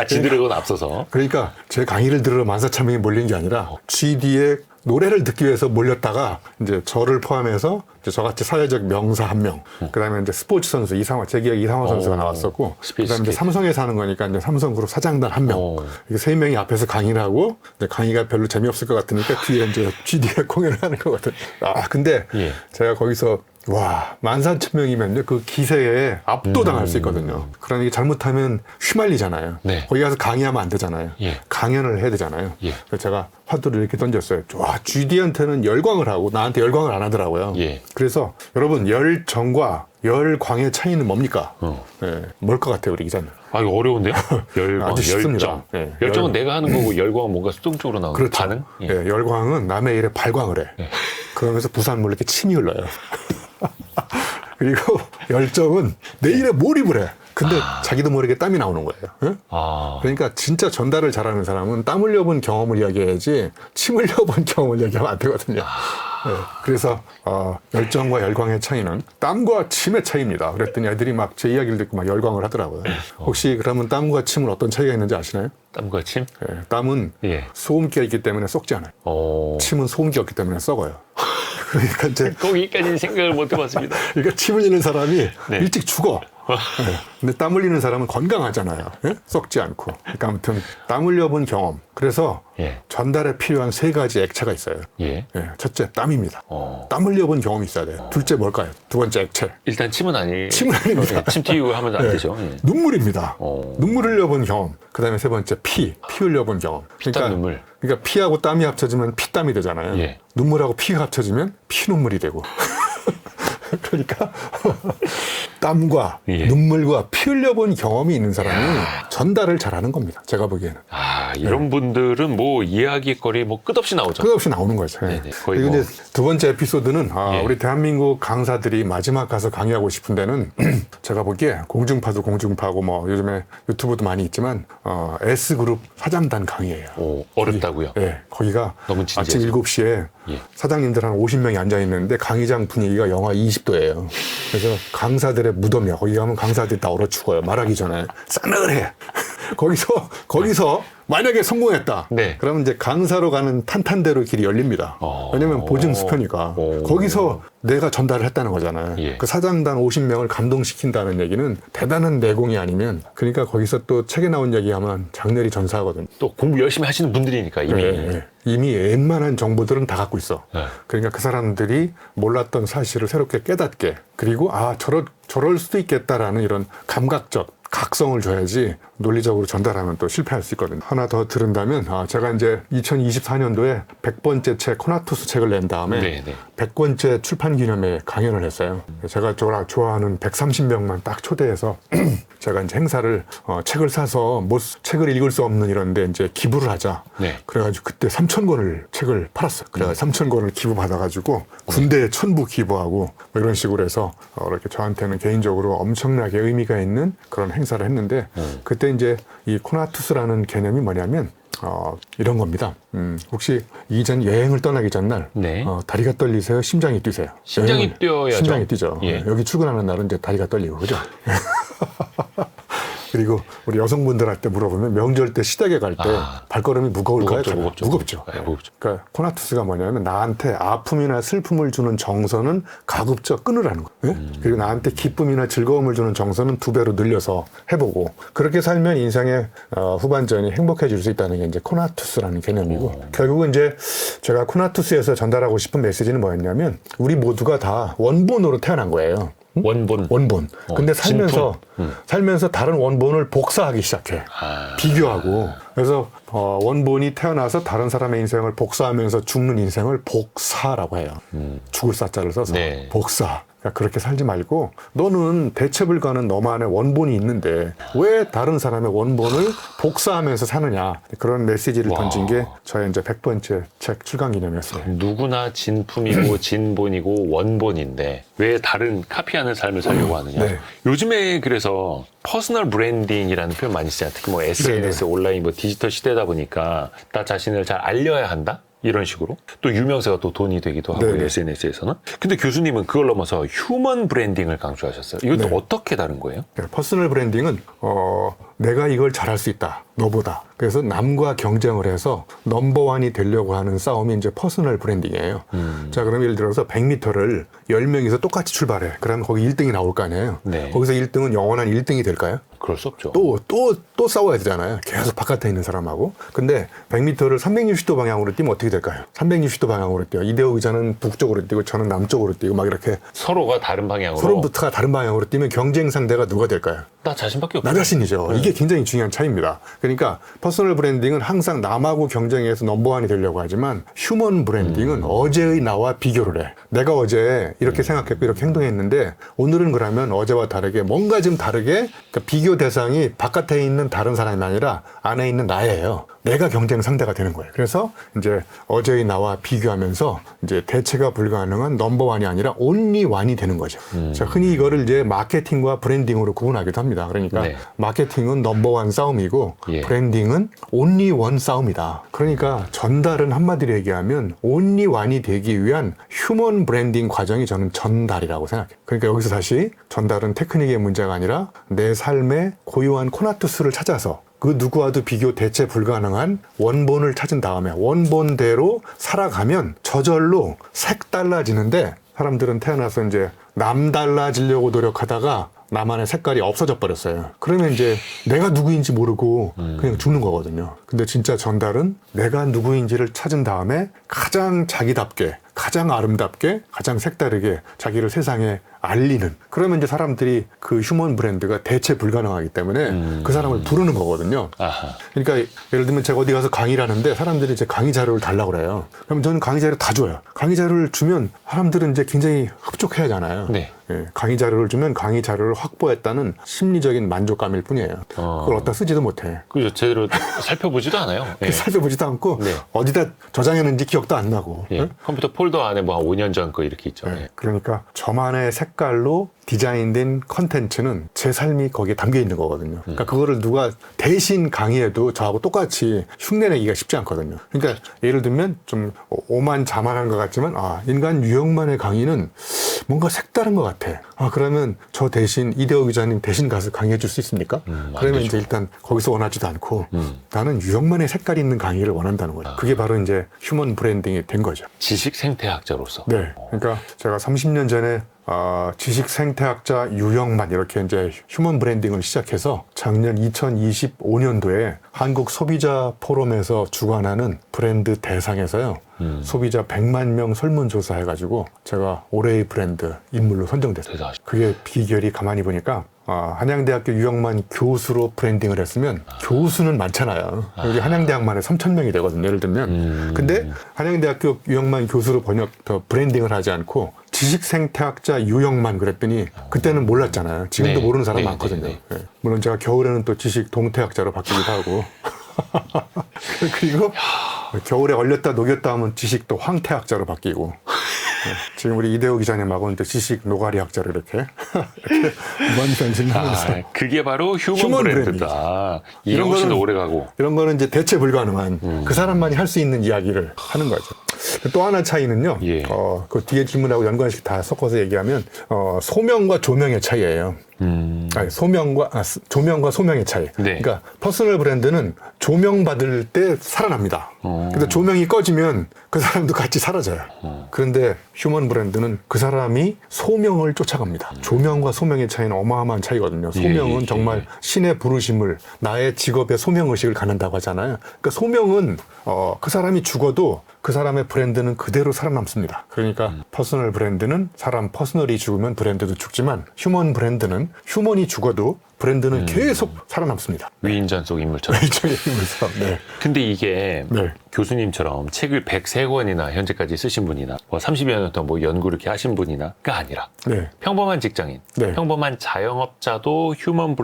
[SPEAKER 1] 쥐드래곤 앞서서.
[SPEAKER 2] 그러니까 제 강의를 들으러 14,000명이 몰린 게 아니라 쥐 뒤에 노래를 듣기 위해서 몰렸다가 이제 저를 포함해서 이제 저같이 사회적 명사 한 명, 그다음에 이제 스포츠 선수 이상화, 제 기억에 이상화 선수가 나왔었고, 그다음에 이제 삼성에 사는 거니까 이제 삼성그룹 사장단 한 명, 이게 세 명이 앞에서 강의를 하고 이제 강의가 별로 재미없을 것 같으니까 뒤에 이제 GD에 공연을 하는 거거든. 근데
[SPEAKER 1] 예.
[SPEAKER 2] 제가 거기서 14,000명이면요, 그 기세에 압도당할 수 있거든요. 그러니 잘못하면 휘말리잖아요.
[SPEAKER 1] 네.
[SPEAKER 2] 거기 가서 강의하면 안 되잖아요.
[SPEAKER 1] 예.
[SPEAKER 2] 강연을 해야 되잖아요.
[SPEAKER 1] 예.
[SPEAKER 2] 그래서 제가 화두를 이렇게 던졌어요. GD한테는 열광을 하고 나한테 열광을 안 하더라고요.
[SPEAKER 1] 예.
[SPEAKER 2] 그래서 여러분, 열정과 열광의 차이는 뭡니까? 네, 뭘 것 같아요, 우리 기자님?
[SPEAKER 1] 이거 어려운데요? 열광,
[SPEAKER 2] 아주 쉽습니다.
[SPEAKER 1] 열정.
[SPEAKER 2] 네,
[SPEAKER 1] 열정은 내가 하는 거고 열광은 뭔가 수동적으로 나오는
[SPEAKER 2] 그렇죠.
[SPEAKER 1] 반응? 예.
[SPEAKER 2] 예, 열광은 남의 일에 발광을 해. 그러면서 부산물 이렇게 침이 흘러요. 그리고 열정은 내 일에 몰입을 해. 근데 자기도 모르게 땀이 나오는 거예요. 예? 그러니까 진짜 전달을 잘하는 사람은 땀 흘려본 경험을 이야기해야지 침 흘려본 경험을 이야기하면 안 되거든요. 예, 그래서 열정과 열광의 차이는 땀과 침의 차이입니다. 그랬더니 애들이 막 제 이야기를 듣고 막 열광을 하더라고요. 혹시 그러면 땀과 침은 어떤 차이가 있는지 아시나요?
[SPEAKER 1] 땀과 침?
[SPEAKER 2] 예, 땀은
[SPEAKER 1] 예.
[SPEAKER 2] 소음기가 있기 때문에 썩지 않아요. 침은 소음기가 없기 때문에 썩어요. 그러니까 이제
[SPEAKER 1] 거기까지는 생각을 못 해봤습니다.
[SPEAKER 2] 그러니까 침 흘리는 사람이
[SPEAKER 1] 네.
[SPEAKER 2] 일찍 죽어. 네. 근데 땀 흘리는 사람은 건강하잖아요. 예? 썩지 않고. 그러니까 아무튼 땀 흘려본 경험. 그래서
[SPEAKER 1] 예.
[SPEAKER 2] 전달에 필요한 3가지 액체가 있어요.
[SPEAKER 1] 예.
[SPEAKER 2] 예, 첫째, 땀입니다. 땀 흘려본 경험이 있어야 돼요. 둘째 뭘까요? 두 번째 액체.
[SPEAKER 1] 일단 침은 아니.
[SPEAKER 2] 침은 아닙니다.
[SPEAKER 1] 침 튀우고 하면 안
[SPEAKER 2] 예.
[SPEAKER 1] 되죠. 예.
[SPEAKER 2] 눈물입니다. 눈물 흘려본 경험. 그 다음에 세 번째, 피 흘려본 경험.
[SPEAKER 1] 피땀 눈물.
[SPEAKER 2] 그러니까 피하고 땀이 합쳐지면 피땀이 되잖아요.
[SPEAKER 1] 예.
[SPEAKER 2] 눈물하고 피가 합쳐지면 피눈물이 되고. 그러니까 땀과
[SPEAKER 1] 예.
[SPEAKER 2] 눈물과 피 흘려본 경험이 있는 사람이 전달을 잘하는 겁니다. 제가 보기에는.
[SPEAKER 1] 이런 분들은 뭐 이야기거리 뭐 끝없이 나오죠.
[SPEAKER 2] 끝없이 나오는 거죠.
[SPEAKER 1] 네네. 거의
[SPEAKER 2] 그리고
[SPEAKER 1] 뭐.
[SPEAKER 2] 이제 두 번째 에피소드는
[SPEAKER 1] 예.
[SPEAKER 2] 우리 대한민국 강사들이 마지막 가서 강의하고 싶은 데는 제가 보기에 공중파도 공중파고 뭐 요즘에 유튜브도 많이 있지만 S그룹 사장단 강의예요.
[SPEAKER 1] 어렵다고요?
[SPEAKER 2] 예, 거기가
[SPEAKER 1] 너무 진지하죠.
[SPEAKER 2] 아침 7시에
[SPEAKER 1] 예.
[SPEAKER 2] 사장님들 한 50명이 앉아있는데 강의장 분위기가 영하 20도예요. 그래서 강사들의 무덤이야. 거기 가면 강사들이 다 얼어 죽어요. 말하기 전에. 싸늘해. 거기서 만약에 성공했다.
[SPEAKER 1] 네.
[SPEAKER 2] 그러면 이제 강사로 가는 탄탄대로 길이 열립니다. 왜냐면 보증 수표니까. 거기서 내가 전달을 했다는 거잖아요.
[SPEAKER 1] 예.
[SPEAKER 2] 그 사장단 50명을 감동시킨다는 얘기는 대단한 내공이 아니면, 그러니까 거기서 또 책에 나온 얘기하면 장렬히 전사하거든요.
[SPEAKER 1] 또 공부 열심히 하시는 분들이니까 이미.
[SPEAKER 2] 예. 이미 웬만한 정보들은 다 갖고 있어.
[SPEAKER 1] 네.
[SPEAKER 2] 그러니까 그 사람들이 몰랐던 사실을 새롭게 깨닫게, 그리고 저럴 수도 있겠다라는 이런 감각적 각성을 줘야지 논리적으로 전달하면 또 실패할 수 있거든요. 하나 더 들은다면 제가 이제 2024년도에 100번째 책 코나투스 책을 낸 다음에
[SPEAKER 1] 네네.
[SPEAKER 2] 100번째 출판 기념회 강연을 했어요. 제가 좋아하는 130명만 딱 초대해서 제가 이제 행사를 책을 사서 책을 읽을 수 없는 이런데 이제 기부를 하자.
[SPEAKER 1] 네.
[SPEAKER 2] 그래가지고 그때 3,000권을 책을 팔았어요. 그래가지고 3,000권을 기부 받아가지고 군대에 천부 기부하고 뭐 이런 식으로 해서 이렇게 저한테는 개인적으로 엄청나게 의미가 있는 그런 행사를 했는데 그때 이제 이 코나투스라는 개념이 뭐냐면 이런 겁니다. 혹시 이전 여행을 떠나기 전날
[SPEAKER 1] 네.
[SPEAKER 2] 다리가 떨리세요? 심장이 뛰세요?
[SPEAKER 1] 심장이
[SPEAKER 2] 여행을,
[SPEAKER 1] 뛰어야죠.
[SPEAKER 2] 심장이 뛰죠.
[SPEAKER 1] 예.
[SPEAKER 2] 여기 출근하는 날은 이제 다리가 떨리고 그죠? 그리고 우리 여성분들한테 물어보면 명절 때 시댁에 갈 때 발걸음이 무거울까요? 무겁죠.
[SPEAKER 1] 네, 무겁죠.
[SPEAKER 2] 그러니까 코나투스가 뭐냐면 나한테 아픔이나 슬픔을 주는 정서는 가급적 끊으라는 거예요. 그리고 나한테 기쁨이나 즐거움을 주는 정서는 2배로 늘려서 해보고 그렇게 살면 인생의 후반전이 행복해질 수 있다는 게 이제 코나투스라는 개념이고 결국은 이제 제가 코나투스에서 전달하고 싶은 메시지는 뭐였냐면 우리 모두가 다 원본으로 태어난 거예요.
[SPEAKER 1] 원본.
[SPEAKER 2] 근데 살면서 다른 원본을 복사하기 시작해. 비교하고. 그래서 원본이 태어나서 다른 사람의 인생을 복사하면서 죽는 인생을 복사라고 해요. 죽을 사자를 써서
[SPEAKER 1] 네.
[SPEAKER 2] 복사. 그러니까 그렇게 살지 말고 너는 대체 불가는 너만의 원본이 있는데 왜 다른 사람의 원본을 복사하면서 사느냐. 그런 메시지를 던진 게 저의 이제 100번째 책 출간 기념이었어요.
[SPEAKER 1] 누구나 진품이고 진본이고 원본인데 왜 다른 카피하는 삶을 살려고 하느냐.
[SPEAKER 2] 네.
[SPEAKER 1] 요즘에 그래서 퍼스널 브랜딩이라는 표현 많이 쓰잖아요. 특히 뭐 SNS, 온라인, 뭐 디지털 시대다 보니까 나 자신을 잘 알려야 한다? 이런 식으로. 또 유명세가 또 돈이 되기도 하고,
[SPEAKER 2] 네네.
[SPEAKER 1] SNS에서는. 근데 교수님은 그걸 넘어서 휴먼 브랜딩을 강조하셨어요. 이것도
[SPEAKER 2] 네.
[SPEAKER 1] 어떻게 다른 거예요?
[SPEAKER 2] 퍼스널 브랜딩은 내가 이걸 잘할 수 있다. 너보다. 그래서 남과 경쟁을 해서 넘버원이 되려고 하는 싸움이 이제 퍼스널 브랜딩이에요. 자, 그럼 예를 들어서 100m를 10명이서 똑같이 출발해. 그러면 거기 1등이 나올 거 아니에요.
[SPEAKER 1] 네.
[SPEAKER 2] 거기서 1등은 영원한 1등이 될까요?
[SPEAKER 1] 그럴 수 없죠.
[SPEAKER 2] 또 싸워야 되잖아요. 계속 바깥에 있는 사람하고. 근데 100m를 360도 방향으로 뛰면 어떻게 될까요? 360도 방향으로 뛰어. 이대호 기자는 북쪽으로 뛰고 저는 남쪽으로 뛰고 막 이렇게
[SPEAKER 1] 서로가 다른 방향으로.
[SPEAKER 2] 서로부터가 다른 방향으로 뛰면 경쟁 상대가 누가 될까요?
[SPEAKER 1] 나 자신밖에 없죠.
[SPEAKER 2] 나 자신이죠. 이게 굉장히 중요한 차이입니다. 그러니까 퍼스널 브랜딩은 항상 남하고 경쟁해서 넘버원이 되려고 하지만 휴먼 브랜딩은 어제의 나와 비교를 해. 내가 어제 이렇게 생각했고 이렇게 행동했는데 오늘은 그러면 어제와 다르게 뭔가 좀 다르게 그러니까 비교 대상이 바깥에 있는 다른 사람이 아니라 안에 있는 나예요. 내가 경쟁 상대가 되는 거예요. 그래서 이제 어제의 나와 비교하면서 이제 대체가 불가능한 넘버원이 아니라 온리원이 되는 거죠. 자, 흔히 이거를 이제 마케팅과 브랜딩으로 구분하기도 합니다. 그러니까
[SPEAKER 1] 네.
[SPEAKER 2] 마케팅은 넘버원 싸움이고
[SPEAKER 1] 예.
[SPEAKER 2] 브랜딩은 온리원 싸움이다. 그러니까 전달은 한마디로 얘기하면 온리원이 되기 위한 휴먼 브랜딩 과정이 저는 전달이라고 생각해요. 그러니까 여기서 다시 전달은 테크닉의 문제가 아니라 내 삶의 고유한 코나투스를 찾아서 그 누구와도 비교 대체 불가능한 원본을 찾은 다음에 원본대로 살아가면 저절로 색달라지는데 사람들은 태어나서 이제 남달라지려고 노력하다가 나만의 색깔이 없어져 버렸어요. 그러면 이제 내가 누구인지 모르고 그냥 죽는 거거든요. 근데 진짜 전달은 내가 누구인지를 찾은 다음에 가장 자기답게, 가장 아름답게, 가장 색다르게 자기를 세상에 알리는. 그러면 이제 사람들이 그 휴먼 브랜드가 대체 불가능하기 때문에 그 사람을 부르는 거거든요.
[SPEAKER 1] 아하.
[SPEAKER 2] 그러니까 예를 들면 제가 어디 가서 강의를 하는데 사람들이 이제 강의 자료를 달라고 그래요. 그럼 저는 강의 자료 다 줘요. 강의 자료를 주면 사람들은 이제 굉장히 흡족해 하잖아요.
[SPEAKER 1] 네.
[SPEAKER 2] 예, 강의 자료를 주면 강의 자료를 확보했다는 심리적인 만족감일 뿐이에요. 그걸 어디다 쓰지도 못해.
[SPEAKER 1] 그죠. 제대로 살펴보지도 않아요. 예.
[SPEAKER 2] 살펴보지도 않고
[SPEAKER 1] 네.
[SPEAKER 2] 어디다 저장했는지 기억도 안 나고.
[SPEAKER 1] 예.
[SPEAKER 2] 예?
[SPEAKER 1] 컴퓨터 폴더 안에 뭐 한 5년 전 거 이렇게 있죠. 예.
[SPEAKER 2] 그러니까 저만의 색깔로 디자인된 컨텐츠는 제 삶이 거기에 담겨 있는 거거든요. 그러니까 그거를 누가 대신 강의해도 저하고 똑같이 흉내내기가 쉽지 않거든요. 그러니까 예를 들면 좀 오만자만한 것 같지만 인간 유형만의 강의는 뭔가 색다른 것 같아. 그러면 저 대신 이대호 기자님 대신 가서 강의해 줄 수 있습니까? 그러면 이제 일단 거기서 원하지도 않고 나는 유형만의 색깔이 있는 강의를 원한다는 거죠. 그게 바로 이제 휴먼 브랜딩이 된 거죠.
[SPEAKER 1] 지식 생태학자로서.
[SPEAKER 2] 네. 그러니까 제가 30년 전에 지식 생태학자 유형만 이렇게 이제 휴먼 브랜딩을 시작해서 작년 2025년도에 한국 소비자 포럼에서 주관하는 브랜드 대상에서요. 소비자 100만 명 설문조사 해가지고 제가 올해의 브랜드 인물로 선정됐어요.
[SPEAKER 1] 대단하시다.
[SPEAKER 2] 그게 비결이 가만히 보니까 한양대학교 유형만 교수로 브랜딩을 했으면 교수는 많잖아요. 여기 한양대학만에 3,000명이 되거든요. 예를 들면. 근데 한양대학교 유형만 교수로 브랜딩을 하지 않고 지식생태학자 유형만 그랬더니 그때는 몰랐잖아요. 지금도
[SPEAKER 1] 네.
[SPEAKER 2] 모르는 사람
[SPEAKER 1] 네,
[SPEAKER 2] 많거든요.
[SPEAKER 1] 네,
[SPEAKER 2] 네. 물론 제가 겨울에는 또 지식 동태학자로 바뀌기도 하고 그리고 겨울에 얼렸다 녹였다 하면 지식 또 황태학자로 바뀌고 지금 우리 이대호 기자님하고는 또 지식 노가리 학자로 이렇게 무한 변신하면서
[SPEAKER 1] 그게 바로 휴먼
[SPEAKER 2] 휴먼
[SPEAKER 1] 브랜드다. 이게
[SPEAKER 2] 이런
[SPEAKER 1] 훨씬 더
[SPEAKER 2] 거는-
[SPEAKER 1] 오래 가고.
[SPEAKER 2] 이런 거는 이제 대체 불가능한 그 사람만이 할 수 있는 이야기를 하는 거죠. 또 하나 차이는요.
[SPEAKER 1] 예.
[SPEAKER 2] 그 뒤에 질문하고 연관식 다 섞어서 얘기하면 소명과 조명의 차이예요. 아니, 조명과 소명의 차이.
[SPEAKER 1] 네.
[SPEAKER 2] 그러니까 퍼스널 브랜드는 조명받을 때 살아납니다. 근데 조명이 꺼지면 그 사람도 같이 사라져요. 그런데 휴먼 브랜드는 그 사람이 소명을 쫓아갑니다. 조명과 소명의 차이는 어마어마한 차이거든요. 소명은
[SPEAKER 1] 예.
[SPEAKER 2] 정말 신의 부르심을, 나의 직업의 소명의식을 갖는다고 하잖아요. 그러니까 소명은 그 사람이 죽어도 그 사람의 브랜드는 그대로 살아남습니다. 그러니까 퍼스널 브랜드는 사람 퍼스널이 죽으면 브랜드도 죽지만 휴먼 브랜드는 휴먼이 죽어도 브랜드는 계속 살아남습니다.
[SPEAKER 1] 위인전 속 인물처럼.
[SPEAKER 2] 일종의 힘으로서. 네.
[SPEAKER 1] 근데 이게
[SPEAKER 2] 네.
[SPEAKER 1] 교수님처럼 책을 103권이나 현재까지 쓰신 분이나 뭐 30여 년 동안 뭐 연구 이렇게 하신 분이나가 아니라
[SPEAKER 2] 네.
[SPEAKER 1] 평범한 직장인,
[SPEAKER 2] 네. 평범한
[SPEAKER 1] 자영업자도 휴먼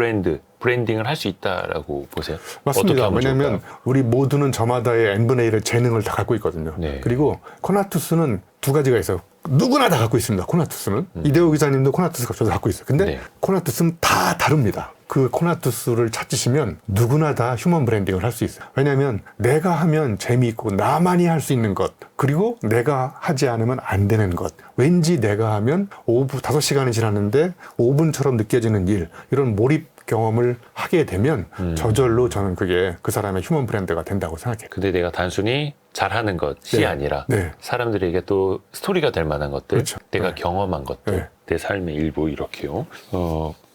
[SPEAKER 1] 브랜딩을 할 수 있다라고 보세요?
[SPEAKER 2] 맞습니다.
[SPEAKER 1] 어떻게 하면
[SPEAKER 2] 왜냐하면
[SPEAKER 1] 좋을까요?
[SPEAKER 2] 우리 모두는 저마다의 n분의 1의 재능을 다 갖고 있거든요.
[SPEAKER 1] 네.
[SPEAKER 2] 그리고 코나투스는 두 가지가 있어요. 누구나 다 갖고 있습니다. 코나투스는. 이대호 기자님도 코나투스 저도 갖고 있어요. 근데
[SPEAKER 1] 네.
[SPEAKER 2] 코나투스는 다 다릅니다. 그 코나투스를 찾으시면 누구나 다 휴먼 브랜딩을 할 수 있어요. 왜냐하면 내가 하면 재미있고 나만이 할 수 있는 것, 그리고 내가 하지 않으면 안 되는 것, 왠지 내가 하면 5시간이 지났는데 5분처럼 느껴지는 일, 이런 몰입 경험을 하게 되면 저절로 저는 그게 그 사람의 휴먼 브랜드가 된다고 생각해요.
[SPEAKER 1] 근데 내가 단순히 잘하는 것이
[SPEAKER 2] 네.
[SPEAKER 1] 아니라
[SPEAKER 2] 네.
[SPEAKER 1] 사람들에게 또 스토리가 될 만한 것들,
[SPEAKER 2] 그렇죠.
[SPEAKER 1] 내가
[SPEAKER 2] 네.
[SPEAKER 1] 경험한 것들,
[SPEAKER 2] 네.
[SPEAKER 1] 내 삶의 일부 이렇게요.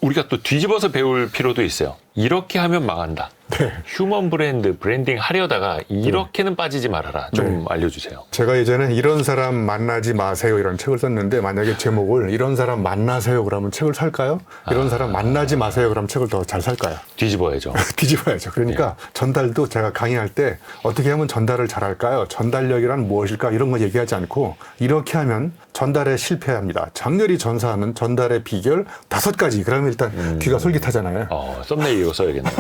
[SPEAKER 1] 우리가 또 뒤집어서 배울 필요도 있어요. 이렇게 하면 망한다.
[SPEAKER 2] 네.
[SPEAKER 1] 휴먼 브랜딩 하려다가 이렇게는 빠지지 말아라. 좀
[SPEAKER 2] 네.
[SPEAKER 1] 알려주세요.
[SPEAKER 2] 제가 예전에 이런 사람 만나지 마세요 이런 책을 썼는데, 만약에 제목을 이런 사람 만나세요 그러면 책을 살까요? 이런 사람 만나지 마세요 그러면 책을 더 잘 살까요?
[SPEAKER 1] 뒤집어야죠.
[SPEAKER 2] 뒤집어야죠. 그러니까 전달도 제가 강의할 때 어떻게 하면 전달을 잘할까요? 전달력이란 무엇일까? 이런 거 얘기하지 않고 이렇게 하면 전달에 실패합니다. 장렬히 전사하는 전달의 비결 5가지. 그러면 일단 귀가 솔깃하잖아요.
[SPEAKER 1] 썸네일 이거 써야겠네요.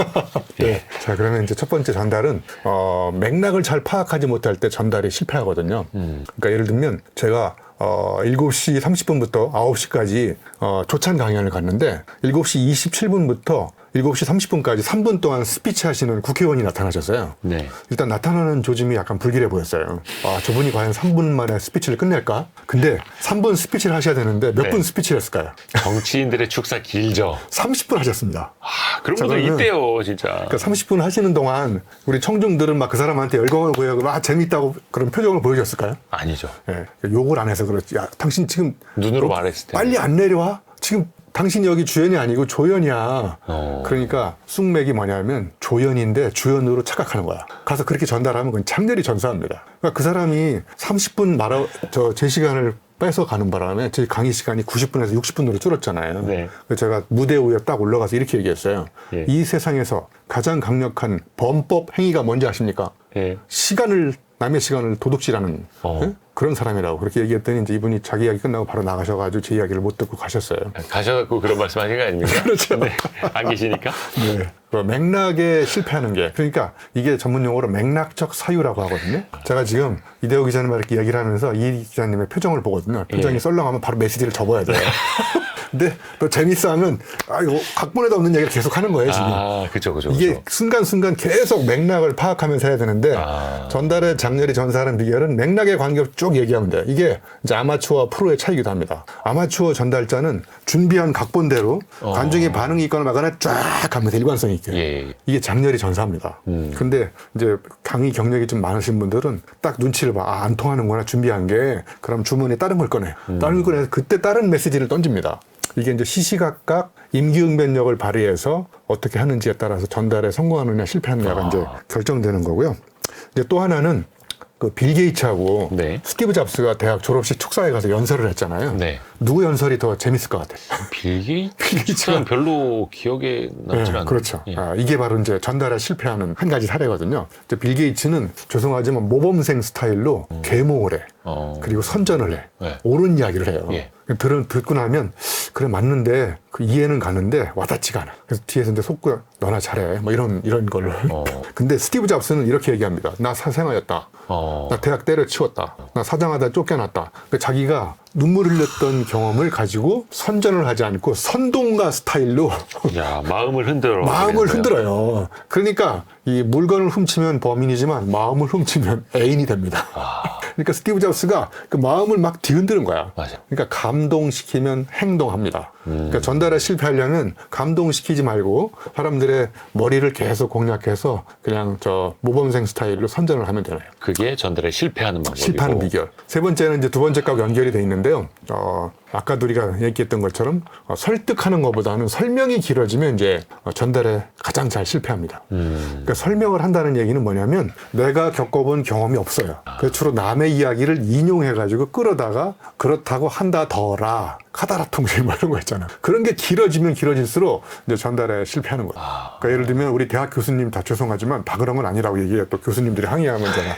[SPEAKER 2] 네. 자, 그러면 이제 첫 번째 전달은 맥락을 잘 파악하지 못할 때 전달이 실패하거든요. 그러니까 예를 들면 제가 7시 30분부터 9시까지 조찬 강연을 갔는데 7시 27분부터 7시 30분까지 3분 동안 스피치 하시는 국회의원이 나타나셨어요.
[SPEAKER 1] 네.
[SPEAKER 2] 일단 나타나는 조짐이 약간 불길해 보였어요. 저분이 과연 3분 만에 스피치를 끝낼까? 근데 3분 스피치를 하셔야 되는데 몇 분
[SPEAKER 1] 네.
[SPEAKER 2] 스피치를 했을까요?
[SPEAKER 1] 정치인들의 축사 길죠.
[SPEAKER 2] 30분 하셨습니다.
[SPEAKER 1] 그런 분들
[SPEAKER 2] 저거는-
[SPEAKER 1] 있대요, 진짜.
[SPEAKER 2] 그러니까 30분 하시는 동안 우리 청중들은 막 그 사람한테 열광을 보여고 재밌다고 그런 표정을 보여줬을까요?
[SPEAKER 1] 아니죠.
[SPEAKER 2] 예, 욕을 안 해서 그렇지. 야, 당신 지금
[SPEAKER 1] 눈으로 말했을 때.
[SPEAKER 2] 빨리 안 내려와? 지금 당신이 여기 주연이 아니고 조연이야. 그러니까 쑥맥이 뭐냐면 조연인데 주연으로 착각하는 거야. 가서 그렇게 전달하면 그건 장렬히 전사합니다. 그러니까 그 사람이 30분 제 시간을 뺏어 가는 바람에 제 강의 시간이 90분에서 60분으로 줄었잖아요.
[SPEAKER 1] 네.
[SPEAKER 2] 그래서 제가 무대 위에 딱 올라가서 이렇게 얘기했어요.
[SPEAKER 1] 예.
[SPEAKER 2] 이 세상에서 가장 강력한 범법 행위가 뭔지 아십니까?
[SPEAKER 1] 예.
[SPEAKER 2] 남의 시간을 도둑질하는 예? 그런 사람이라고 그렇게 얘기했더니 이제 이분이 자기 이야기 끝나고 바로 나가셔가지고 제 이야기를 못 듣고 가셨어요.
[SPEAKER 1] 가셔갖고 그런 말씀 하신 거 아닙니까?
[SPEAKER 2] 그렇죠.
[SPEAKER 1] 네. 안 계시니까?
[SPEAKER 2] 네. 그 맥락에 실패하는 게, 그러니까 이게 전문 용어로 맥락적 사유라고 하거든요. 제가 지금 이대호 기자님과 이렇게 얘기를 하면서 이 기자님의 표정을 보거든요. 표정이
[SPEAKER 1] 예.
[SPEAKER 2] 썰렁하면 바로 메시지를 접어야 돼요. 근데 또 재밌어 하면 이거 각본에도 없는 얘기를 계속 하는 거예요, 지금.
[SPEAKER 1] 그죠.
[SPEAKER 2] 이게 순간순간 계속 맥락을 파악하면서 해야 되는데 전달의 장렬히 전사하는 비결은 맥락에 관계없이 쭉 얘기하면 돼요. 이게 이제 아마추어와 프로의 차이기도 합니다. 아마추어 전달자는 준비한 각본대로 관중의 반응이 있거나 말거나 쫙 하면서 일관성 있게.
[SPEAKER 1] 예.
[SPEAKER 2] 이게 장렬히 전사합니다. 근데 이제 강의 경력이 좀 많으신 분들은 딱 눈치를 봐. 안 통하는구나, 준비한 게. 그럼 주머니에 다른 걸 꺼내. 다른 걸 꺼내서 그때 다른 메시지를 던집니다. 이게 이제 시시각각 임기응변력을 발휘해서 어떻게 하는지에 따라서 전달에 성공하느냐 실패하느냐가 이제 결정되는 거고요. 이제 또 하나는 그 빌 게이츠하고
[SPEAKER 1] 네.
[SPEAKER 2] 스티브 잡스가 대학 졸업식 축사에 가서 연설을 했잖아요.
[SPEAKER 1] 네.
[SPEAKER 2] 누구 연설이 더 재밌을 것 같아요?
[SPEAKER 1] 빌 게이츠는 별로 기억에 남지 않아요.
[SPEAKER 2] 그렇죠.
[SPEAKER 1] 예.
[SPEAKER 2] 이게 바로 이제 전달에 실패하는 한 가지 사례거든요. 이제 빌 게이츠는 죄송하지만 모범생 스타일로 계몽을 해. 그리고 선전을 해.
[SPEAKER 1] 네.
[SPEAKER 2] 옳은 이야기를 해요.
[SPEAKER 1] 예.
[SPEAKER 2] 듣고 나면 그래 맞는데 그 이해는 가는데 와닿지가 않아. 그래서 뒤에서 이제 속고 너나 잘해. 뭐 이런 걸로. 근데 스티브 잡스는 이렇게 얘기합니다. 나 사생아였다. 나 대학 때려치웠다. 나 사장하다 쫓겨났다. 그러니까 자기가 눈물 흘렸던 경험을 가지고 선전을 하지 않고 선동가 스타일로
[SPEAKER 1] 야, 마음을 흔들어.
[SPEAKER 2] 마음을 흔들어요. 그러니까 이 물건을 훔치면 범인이지만 마음을 훔치면 애인이 됩니다. 그러니까 스티브 잡스가 그 마음을 막 뒤흔드는 거야.
[SPEAKER 1] 맞아.
[SPEAKER 2] 그러니까 감동시키면 행동합니다. 그러니까 전달에 실패하려면 감동시키지 말고 사람들의 머리를 계속 공략해서 그냥 저 모범생 스타일로 선전을 하면 되나요?
[SPEAKER 1] 그게 전달에 실패하는 방법이고.
[SPEAKER 2] 실패하는 비결. 세 번째는 이제 두 번째 거하고 연결이 돼 있는데요. 아까도 우리가 얘기했던 것처럼 설득하는 것보다는 설명이 길어지면 이제 전달에 가장 잘 실패합니다. 그러니까 설명을 한다는 얘기는 뭐냐면 내가 겪어본 경험이 없어요. 그래서 주로 남의 이야기를 인용해가지고 끌어다가 그렇다고 한다더라. 카다라 통신 뭐 이런 거 있잖아. 그런 게 길어지면 길어질수록 이제 전달에 실패하는 거예요. 그러니까 예를 들면 우리 대학 교수님 다 죄송하지만 다 그런 건 아니라고 얘기해요. 또 교수님들이 항의하면 제가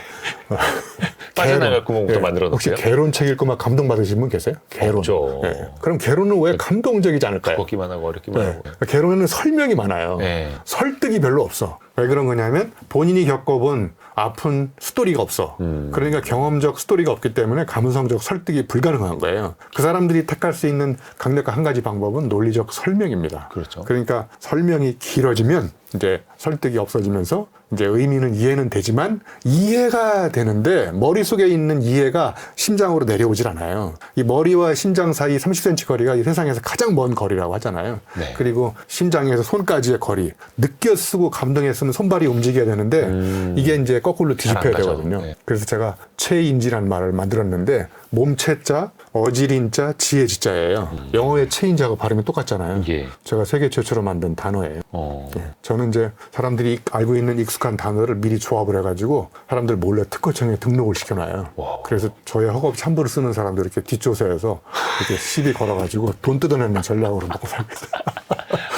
[SPEAKER 1] 빠져나갈 구멍부터
[SPEAKER 2] 예.
[SPEAKER 1] 만들어
[SPEAKER 2] 혹시
[SPEAKER 1] 놓을게요.
[SPEAKER 2] 개론책 읽고 막 감동받으신 분 계세요? 개론.
[SPEAKER 1] 없죠.
[SPEAKER 2] 예. 그럼 개론은 왜 감동적이지 않을까요?
[SPEAKER 1] 걷기만 하고 어렵기만
[SPEAKER 2] 네.
[SPEAKER 1] 하고.
[SPEAKER 2] 개론에는 설명이 많아요.
[SPEAKER 1] 네.
[SPEAKER 2] 설득이 별로 없어. 왜 그런 거냐면 본인이 겪어본 아픈 스토리가 없어. 그러니까 경험적 스토리가 없기 때문에 감성적 설득이 불가능한 거예요. 그 사람들이 택할 수 있는 강력한 한 가지 방법은 논리적 설명입니다.
[SPEAKER 1] 그렇죠.
[SPEAKER 2] 그러니까 설명이 길어지면 이제 설득이 없어지면서 이제 의미는 이해는 되지만 이해가 되는데 머릿속에 있는 이해가 심장으로 내려오질 않아요. 이 머리와 심장 사이 30cm 거리가 이 세상에서 가장 먼 거리라고 하잖아요.
[SPEAKER 1] 네.
[SPEAKER 2] 그리고 심장에서 손까지의 거리. 느껴 쓰고 감동했으면 손발이 움직여야 되는데 이게 이제 거꾸로
[SPEAKER 1] 잘안
[SPEAKER 2] 뒤집혀야
[SPEAKER 1] 가죠.
[SPEAKER 2] 되거든요.
[SPEAKER 1] 네.
[SPEAKER 2] 그래서 제가 체인지라는 말을 만들었는데 몸체자, 어지린자, 지혜지자예요. 영어의 체인지하고 발음이 똑같잖아요.
[SPEAKER 1] 예.
[SPEAKER 2] 제가 세계 최초로 만든 단어예요. 예. 저는 이제 사람들이 알고 있는 익숙한 단어를 미리 조합을 해가지고 사람들 몰래 특허청에 등록을 시켜놔요.
[SPEAKER 1] 와우.
[SPEAKER 2] 그래서 저의 허겁 함부로 쓰는 사람들 이렇게 뒷조사해서 이렇게 시비 걸어가지고 돈 뜯어내는 전략으로 먹고 살고 있어요.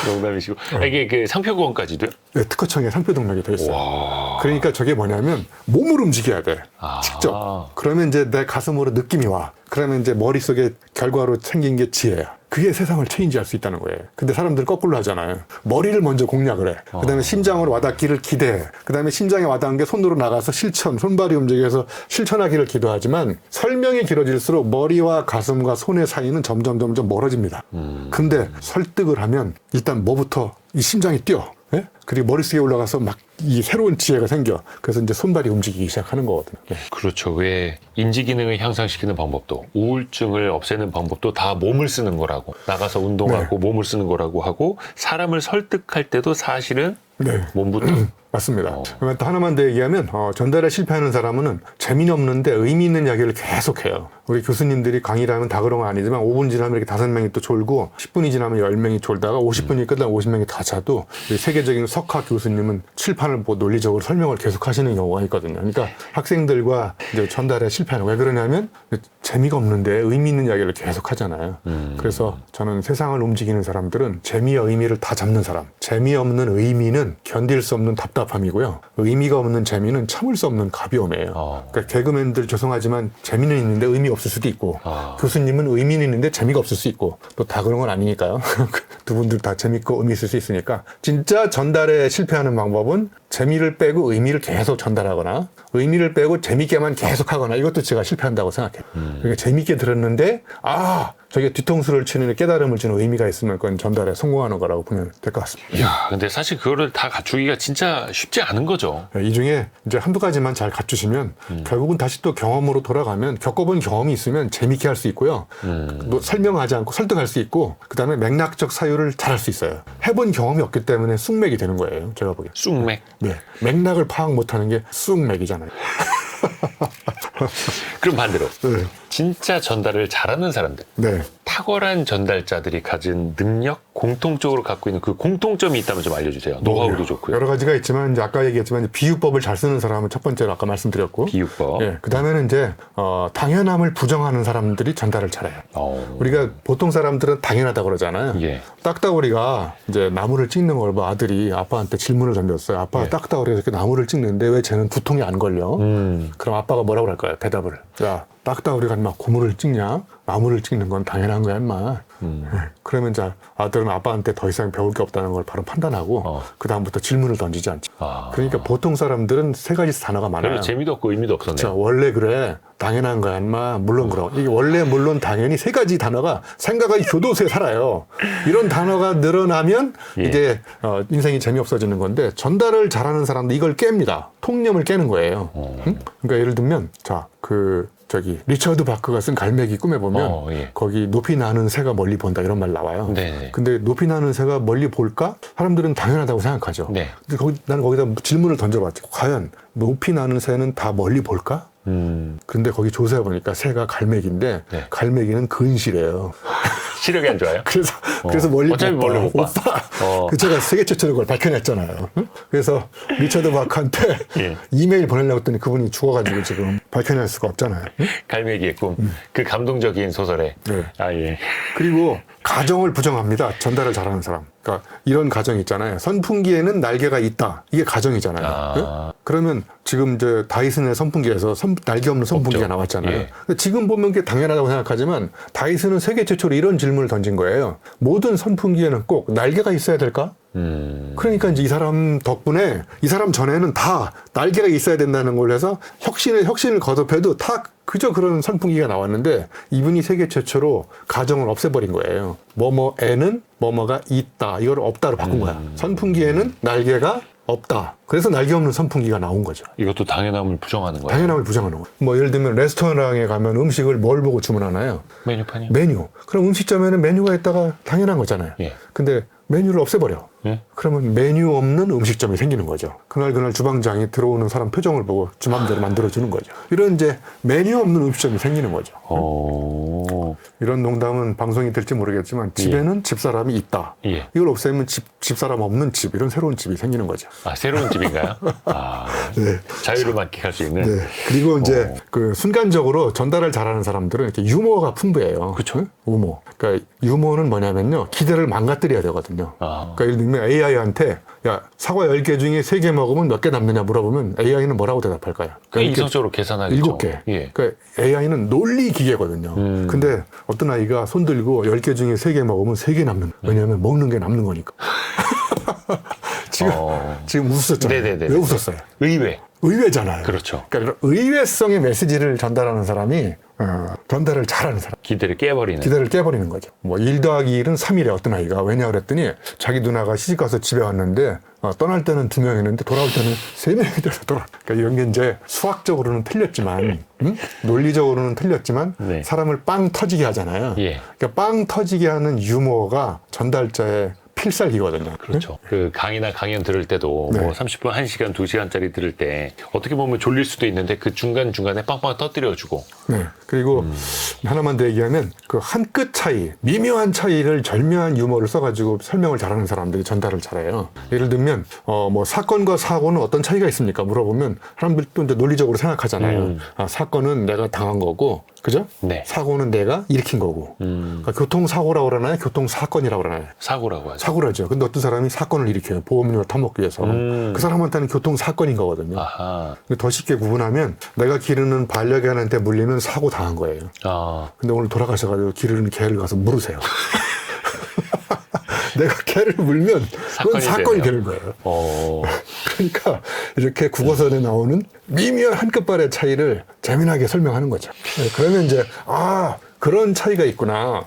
[SPEAKER 1] 농담이시고. 이게 그 상표공원까지도요?
[SPEAKER 2] 네, 특허청에 상표 등록이 돼 있어요.
[SPEAKER 1] 와.
[SPEAKER 2] 그러니까 저게 뭐냐면 몸을 움직여야 돼.
[SPEAKER 1] 아.
[SPEAKER 2] 직접. 그러면 이제 내 가슴으로 느낌이 와. 그러면 이제 머릿속에 결과로 생긴 게 지혜야. 그게 세상을 체인지할 수 있다는 거예요. 근데 사람들은 거꾸로 하잖아요. 머리를 먼저 공략을 해. 그 다음에 심장으로 와닿기를 기대해. 그 다음에 심장에 와닿은 게 손으로 나가서 실천, 손발이 움직여서 실천하기를 기도하지만 설명이 길어질수록 머리와 가슴과 손의 사이는 점점 멀어집니다. 근데 설득을 하면 일단 뭐부터 이 심장이 뛰어. 예? 그리고 머릿속에 올라가서 막 이 새로운 지혜가 생겨. 그래서 이제 손발이 움직이기 시작하는 거거든요. 네.
[SPEAKER 1] 그렇죠. 왜 인지 기능을 향상시키는 방법도 우울증을 없애는 방법도 다 몸을 쓰는 거라고. 나가서 운동하고 몸을 쓰는 거라고 하고 사람을 설득할 때도 사실은
[SPEAKER 2] 네.
[SPEAKER 1] 몸부터.
[SPEAKER 2] 맞습니다. 그러면 또 하나만 더 얘기하면 전달에 실패하는 사람은 재미없는데 의미 있는 이야기를 계속해요. 우리 교수님들이 강의를 하면 다 그런 건 아니지만 5분 지나면 이렇게 5명이 또 졸고 10분이 지나면 10명이 졸다가 50분이 끝나면 50명이 다 자도 세계적인 석학 교수님은 칠판을 보고 논리적으로 설명을 계속 하시는 경우가 있거든요. 그러니까 학생들과 이제 전달에 실패하는 왜 그러냐면 재미가 없는데 의미 있는 이야기를 계속 하잖아요. 그래서 저는 세상을 움직이는 사람들은 재미와 의미를 다 잡는 사람. 재미없는 의미는 견딜 수 없는 답답함이고요. 의미가 없는 재미는 참을 수 없는 가벼움이에요. 그러니까 개그맨들 죄송하지만 재미는 있는데 의미 없을 수도 있고 교수님은 의미는 있는데 재미가 없을 수 있고 또 다 그런 건 아니니까요. 두 분들 다 재밌고 의미 있을 수 있으니까 진짜 전달에 실패하는 방법은 재미를 빼고 의미를 계속 전달하거나 의미를 빼고 재밌게만 계속 하거나 이것도 제가 실패한다고 생각해요. 그러니까 재밌게 들었는데 저게 뒤통수를 치는 깨달음을 주는 의미가 있으면 그건 전달에 성공하는 거라고 보면 될 것 같습니다.
[SPEAKER 1] 이야, 근데 사실 그거를 다 갖추기가 진짜 쉽지 않은 거죠.
[SPEAKER 2] 이 중에 이제 한두 가지만 잘 갖추시면 결국은 다시 또 경험으로 돌아가면 겪어본 경험이 있으면 재밌게 할 수 있고요. 뭐 설명하지 않고 설득할 수 있고 그다음에 맥락적 사유를 잘 할 수 있어요. 해본 경험이 없기 때문에 쑥맥이 되는 거예요. 제가 보기엔.
[SPEAKER 1] 쑥맥.
[SPEAKER 2] 네, 맥락을 파악 못하는 게 쑥맥이잖아요.
[SPEAKER 1] 그럼 반대로.
[SPEAKER 2] 네.
[SPEAKER 1] 진짜 전달을 잘하는 사람들.
[SPEAKER 2] 네.
[SPEAKER 1] 탁월한 전달자들이 가진 능력, 공통적으로 갖고 있는 그 공통점이 있다면 좀 알려주세요. 노하우도 좋고요.
[SPEAKER 2] 여러 가지가 있지만 이제 아까 얘기했지만 이제 비유법을 잘 쓰는 사람은 첫 번째로 아까 말씀드렸고
[SPEAKER 1] 비유법.
[SPEAKER 2] 예, 그다음에는 이제 당연함을 부정하는 사람들이 전달을 잘해요. 우리가 보통 사람들은 당연하다고 그러잖아요.
[SPEAKER 1] 예.
[SPEAKER 2] 딱따구리가 이제 나무를 찍는 걸 봐 아들이 아빠한테 질문을 던졌어요. 아빠가
[SPEAKER 1] 예.
[SPEAKER 2] 딱따구리가 이렇게 나무를 찍는데 왜 쟤는 두통이 안 걸려? 그럼 아빠가 뭐라고 할까요? 대답을. 야, 딱 우리가 막 고무를 찍냐? 나무를 찍는 건 당연한 거야, 인마. 그러면 이제 아들은 아빠한테 더 이상 배울 게 없다는 걸 바로 판단하고 그다음부터 질문을 던지지 않지. 그러니까 보통 사람들은 세 가지 단어가 많아요.
[SPEAKER 1] 별로 재미도 없고 의미도 없었네.
[SPEAKER 2] 자, 원래 그래. 당연한 거야, 인마. 물론 그럼. 이게 원래 물론 당연히 세 가지 단어가 생각의 교도소에 살아요. 이런 단어가 늘어나면
[SPEAKER 1] 예.
[SPEAKER 2] 이제 인생이 재미없어지는 건데 전달을 잘하는 사람도 이걸 깹니다. 통념을 깨는 거예요. 응? 그러니까 예를 들면 리처드 바크가 쓴 갈매기 꿈에 보면
[SPEAKER 1] 예.
[SPEAKER 2] 거기 높이 나는 새가 멀리 본다 이런 말 나와요.
[SPEAKER 1] 네네.
[SPEAKER 2] 근데 높이 나는 새가 멀리 볼까? 사람들은 당연하다고 생각하죠.
[SPEAKER 1] 네.
[SPEAKER 2] 근데 나는 거기다 질문을 던져봤지. 과연 높이 나는 새는 다 멀리 볼까? 근데 거기 조사해 보니까 새가 갈매기인데
[SPEAKER 1] 네.
[SPEAKER 2] 갈매기는 근실해요.
[SPEAKER 1] 시력이 안 좋아요?
[SPEAKER 2] 그래서 멀리
[SPEAKER 1] 어차피
[SPEAKER 2] 못 봐.
[SPEAKER 1] 멀리 못 봐.
[SPEAKER 2] 그 제가 세계 최초로 그걸 밝혀냈잖아요. 응? 그래서 리처드 바크한테
[SPEAKER 1] 예.
[SPEAKER 2] 이메일 보내려고 했더니 그분이 죽어가지고 지금 밝혀낼 수가 없잖아요. 응?
[SPEAKER 1] 갈매기의 꿈. 그 감동적인 소설에.
[SPEAKER 2] 네.
[SPEAKER 1] 예.
[SPEAKER 2] 그리고 가정을 부정합니다. 전달을 잘하는 사람. 그러니까 이런 가정 있잖아요. 선풍기에는 날개가 있다. 이게 가정이잖아요. 네? 그러면 지금 이제 다이슨의 선풍기에서 날개 없는 선풍기가
[SPEAKER 1] 없죠.
[SPEAKER 2] 나왔잖아요.
[SPEAKER 1] 예.
[SPEAKER 2] 근데 지금 보면 그게 당연하다고 생각하지만 다이슨은 세계 최초로 이런 질문을 던진 거예요. 모든 선풍기에는 꼭 날개가 있어야 될까? 그러니까 이제 이 사람 덕분에 이 사람 전에는 다 날개가 있어야 된다는 걸 해서 혁신을 거듭해도 다 그저 그런 선풍기가 나왔는데 이분이 세계 최초로 가정을 없애버린 거예요. 뭐뭐에는 뭐뭐가 있다. 이걸 없다로 바꾼 거야. 선풍기에는 날개가 없다. 그래서 날개 없는 선풍기가 나온 거죠.
[SPEAKER 1] 이것도 당연함을 부정하는 거예요.
[SPEAKER 2] 당연함을 부정하는 거예요. 뭐 예를 들면 레스토랑에 가면 음식을 뭘 보고 주문하나요?
[SPEAKER 1] 메뉴판이요?
[SPEAKER 2] 메뉴. 그럼 음식점에는 메뉴가 있다가 당연한 거잖아요.
[SPEAKER 1] 예.
[SPEAKER 2] 근데 메뉴를 없애버려.
[SPEAKER 1] 예?
[SPEAKER 2] 그러면 메뉴 없는 음식점이 생기는 거죠. 그날 주방장이 들어오는 사람 표정을 보고 주 맘대로 만들어주는 거죠. 이런 이제 메뉴 없는 음식점이 생기는 거죠. 이런 농담은 방송이 될지 모르겠지만 집에는 집사람이 있다.
[SPEAKER 1] 예.
[SPEAKER 2] 이걸 없애면 집사람 없는 집, 이런 새로운 집이 생기는 거죠.
[SPEAKER 1] 아, 새로운 집인가요?
[SPEAKER 2] 네.
[SPEAKER 1] 자유를 만끽할 수 있는.
[SPEAKER 2] 네. 그리고 이제 그 순간적으로 전달을 잘하는 사람들은 이렇게 유머가 풍부해요.
[SPEAKER 1] 그쵸.
[SPEAKER 2] 유머. 그러니까 유머는 뭐냐면요. 기대를 망가뜨려야 되거든요. 그러니까 예를 들면 AI한테 야, 사과 10개 중에 3개 먹으면 몇 개 남느냐 물어보면 AI는 뭐라고 대답할까요?
[SPEAKER 1] 꽤 이성적으로 계산하겠죠.
[SPEAKER 2] 7개.
[SPEAKER 1] 예.
[SPEAKER 2] 그러니까 AI는 논리 기계거든요. 근데 어떤 아이가 손 들고 10개 중에 3개 먹으면 3개 남는. 왜냐하면 먹는 게 남는 거니까. 지금 웃었잖아요.
[SPEAKER 1] 네네네.
[SPEAKER 2] 왜 웃었어요? 의외잖아요.
[SPEAKER 1] 그렇죠.
[SPEAKER 2] 그러니까 의외성의 메시지를 전달하는 사람이 전달을 잘하는 사람.
[SPEAKER 1] 기대를
[SPEAKER 2] 깨버리는 거죠. 뭐 1 더하기 1은 3이래 어떤 아이가. 왜냐 그랬더니 자기 누나가 시집가서 집에 왔는데 떠날 때는 2명이었는데 돌아올 때는 3명이 돼서 그러니까 이런 게 이제 수학적으로는 틀렸지만 논리적으로는 틀렸지만
[SPEAKER 1] 네.
[SPEAKER 2] 사람을 빵 터지게 하잖아요.
[SPEAKER 1] 예.
[SPEAKER 2] 그러니까 빵 터지게 하는 유머가 전달자의 필살기거든요.
[SPEAKER 1] 그렇죠. 그 강의나 강연 들을 때도
[SPEAKER 2] 네.
[SPEAKER 1] 뭐 30분, 1시간, 2시간짜리 들을 때 어떻게 보면 졸릴 수도 있는데 그 중간중간에 빵빵 터뜨려주고.
[SPEAKER 2] 네. 그리고 하나만 더 얘기하면 그 한 끗 차이, 미묘한 차이를 절묘한 유머를 써가지고 설명을 잘하는 사람들이 전달을 잘해요. 예를 들면 뭐 사건과 사고는 어떤 차이가 있습니까? 물어보면 사람들도 이제 논리적으로 생각하잖아요. 사건은 내가 당한 거고, 그죠?
[SPEAKER 1] 네.
[SPEAKER 2] 사고는 내가 일으킨 거고. 그러니까 교통사고라고 그러나요? 교통사건이라고 그러나요?
[SPEAKER 1] 사고라고 하죠.
[SPEAKER 2] 사고라죠. 근데 어떤 사람이 사건을 일으켜요. 보험료를 타먹기 위해서. 그 사람한테는 교통사건인 거거든요.
[SPEAKER 1] 아하.
[SPEAKER 2] 근데 더 쉽게 구분하면 내가 기르는 반려견한테 물리면 사고 당한 거예요. 근데 오늘 돌아가셔가지고 기르는 개를 가서 물으세요. 내가 개를 물면 그건 사건이 되는 거예요. 그러니까 이렇게 국어선에 나오는 미묘한 한 끝발의 차이를 재미나게 설명하는 거죠. 네, 그러면 이제 그런 차이가 있구나.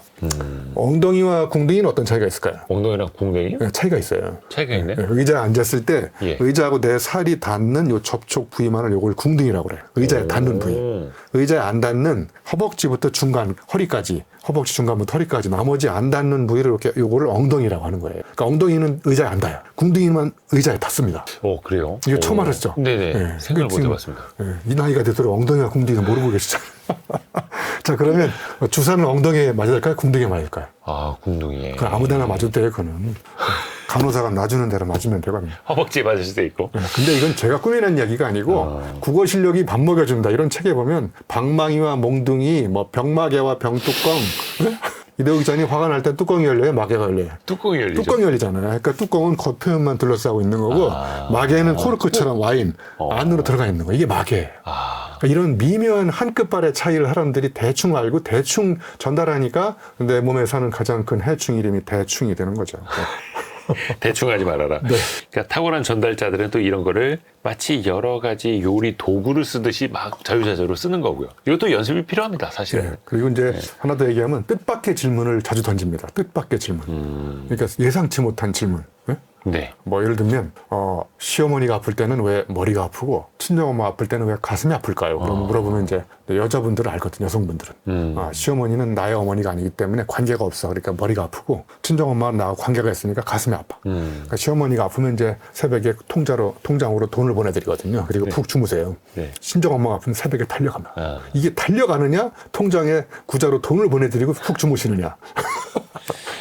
[SPEAKER 2] 엉덩이와 궁둥이는 어떤 차이가 있을까요?
[SPEAKER 1] 엉덩이랑 궁둥이?
[SPEAKER 2] 네, 차이가 있어요.
[SPEAKER 1] 차이가 있네.
[SPEAKER 2] 의자에 앉았을 때
[SPEAKER 1] 예.
[SPEAKER 2] 의자하고 내 살이 닿는 요 접촉 부위만을 요걸 궁둥이라고 그래요. 의자에 닿는 부위. 의자에 안 닿는 허벅지부터 중간 허리까지, 허벅지 중간부터 허리까지 나머지 안 닿는 부위를 이렇게 요거를 엉덩이라고 하는 거예요. 그러니까 엉덩이는 의자에 안 닿아요. 궁둥이만 의자에 닿습니다.
[SPEAKER 1] 그래요?
[SPEAKER 2] 이거 처음 알았죠?
[SPEAKER 1] 네네.
[SPEAKER 2] 네.
[SPEAKER 1] 생각을 못
[SPEAKER 2] 지금,
[SPEAKER 1] 해봤습니다.
[SPEAKER 2] 이 나이가 되도록 엉덩이와 궁둥이는 모르고 계시잖아요. 자, 그러면 주사는 엉덩이에 맞아야 될까요? 궁둥이에 맞아야 될까요?
[SPEAKER 1] 궁둥이에.
[SPEAKER 2] 그건 아무 데나 맞아도 돼요, 그거는. 간호사가 놔주는 대로 맞으면 되거든요.
[SPEAKER 1] 허벅지에 맞을 수도 있고.
[SPEAKER 2] 근데 이건 제가 꾸며낸 이야기가 아니고 국어 실력이 밥 먹여준다 이런 책에 보면 방망이와 몽둥이, 뭐 병마개와 병뚜껑. 이대호 기자님 화가 날 때 뚜껑이 열려요, 마개가 열려요?
[SPEAKER 1] 뚜껑이 열리죠.
[SPEAKER 2] 뚜껑이 열리잖아요. 그러니까 뚜껑은 겉표면만 둘러싸고 있는 거고 마개는 코르크처럼 와인 안으로 들어가 있는 거. 이게 마개예요. 이런 미묘한 한 끝발의 차이를 사람들이 대충 알고 대충 전달하니까 내 몸에 사는 가장 큰 해충 이름이 대충이 되는 거죠.
[SPEAKER 1] 대충 하지 말아라.
[SPEAKER 2] 네.
[SPEAKER 1] 그러니까 탁월한 전달자들은 또 이런 거를 마치 여러 가지 요리 도구를 쓰듯이 막 자유자재로 쓰는 거고요. 이것도 연습이 필요합니다, 사실은.
[SPEAKER 2] 네. 그리고 이제 하나 더 얘기하면 뜻밖의 질문을 자주 던집니다. 뜻밖의 질문. 그러니까 예상치 못한 질문. 네?
[SPEAKER 1] 네.
[SPEAKER 2] 뭐 예를 들면 시어머니가 아플 때는 왜 머리가 아프고 친정엄마 아플 때는 왜 가슴이 아플까요? 그럼 물어보면 이제 여자분들은 알거든요. 여성분들은 시어머니는 나의 어머니가 아니기 때문에 관계가 없어. 그러니까 머리가 아프고 친정엄마는 나하고 관계가 있으니까 가슴이 아파. 그러니까 시어머니가 아프면 이제 새벽에 통장으로 돈을 보내드리거든요. 그리고 푹 주무세요.
[SPEAKER 1] 네.
[SPEAKER 2] 친정엄마가 아프면 새벽에 달려가면 이게 달려가느냐 통장에 구자로 돈을 보내드리고 푹 주무시느냐.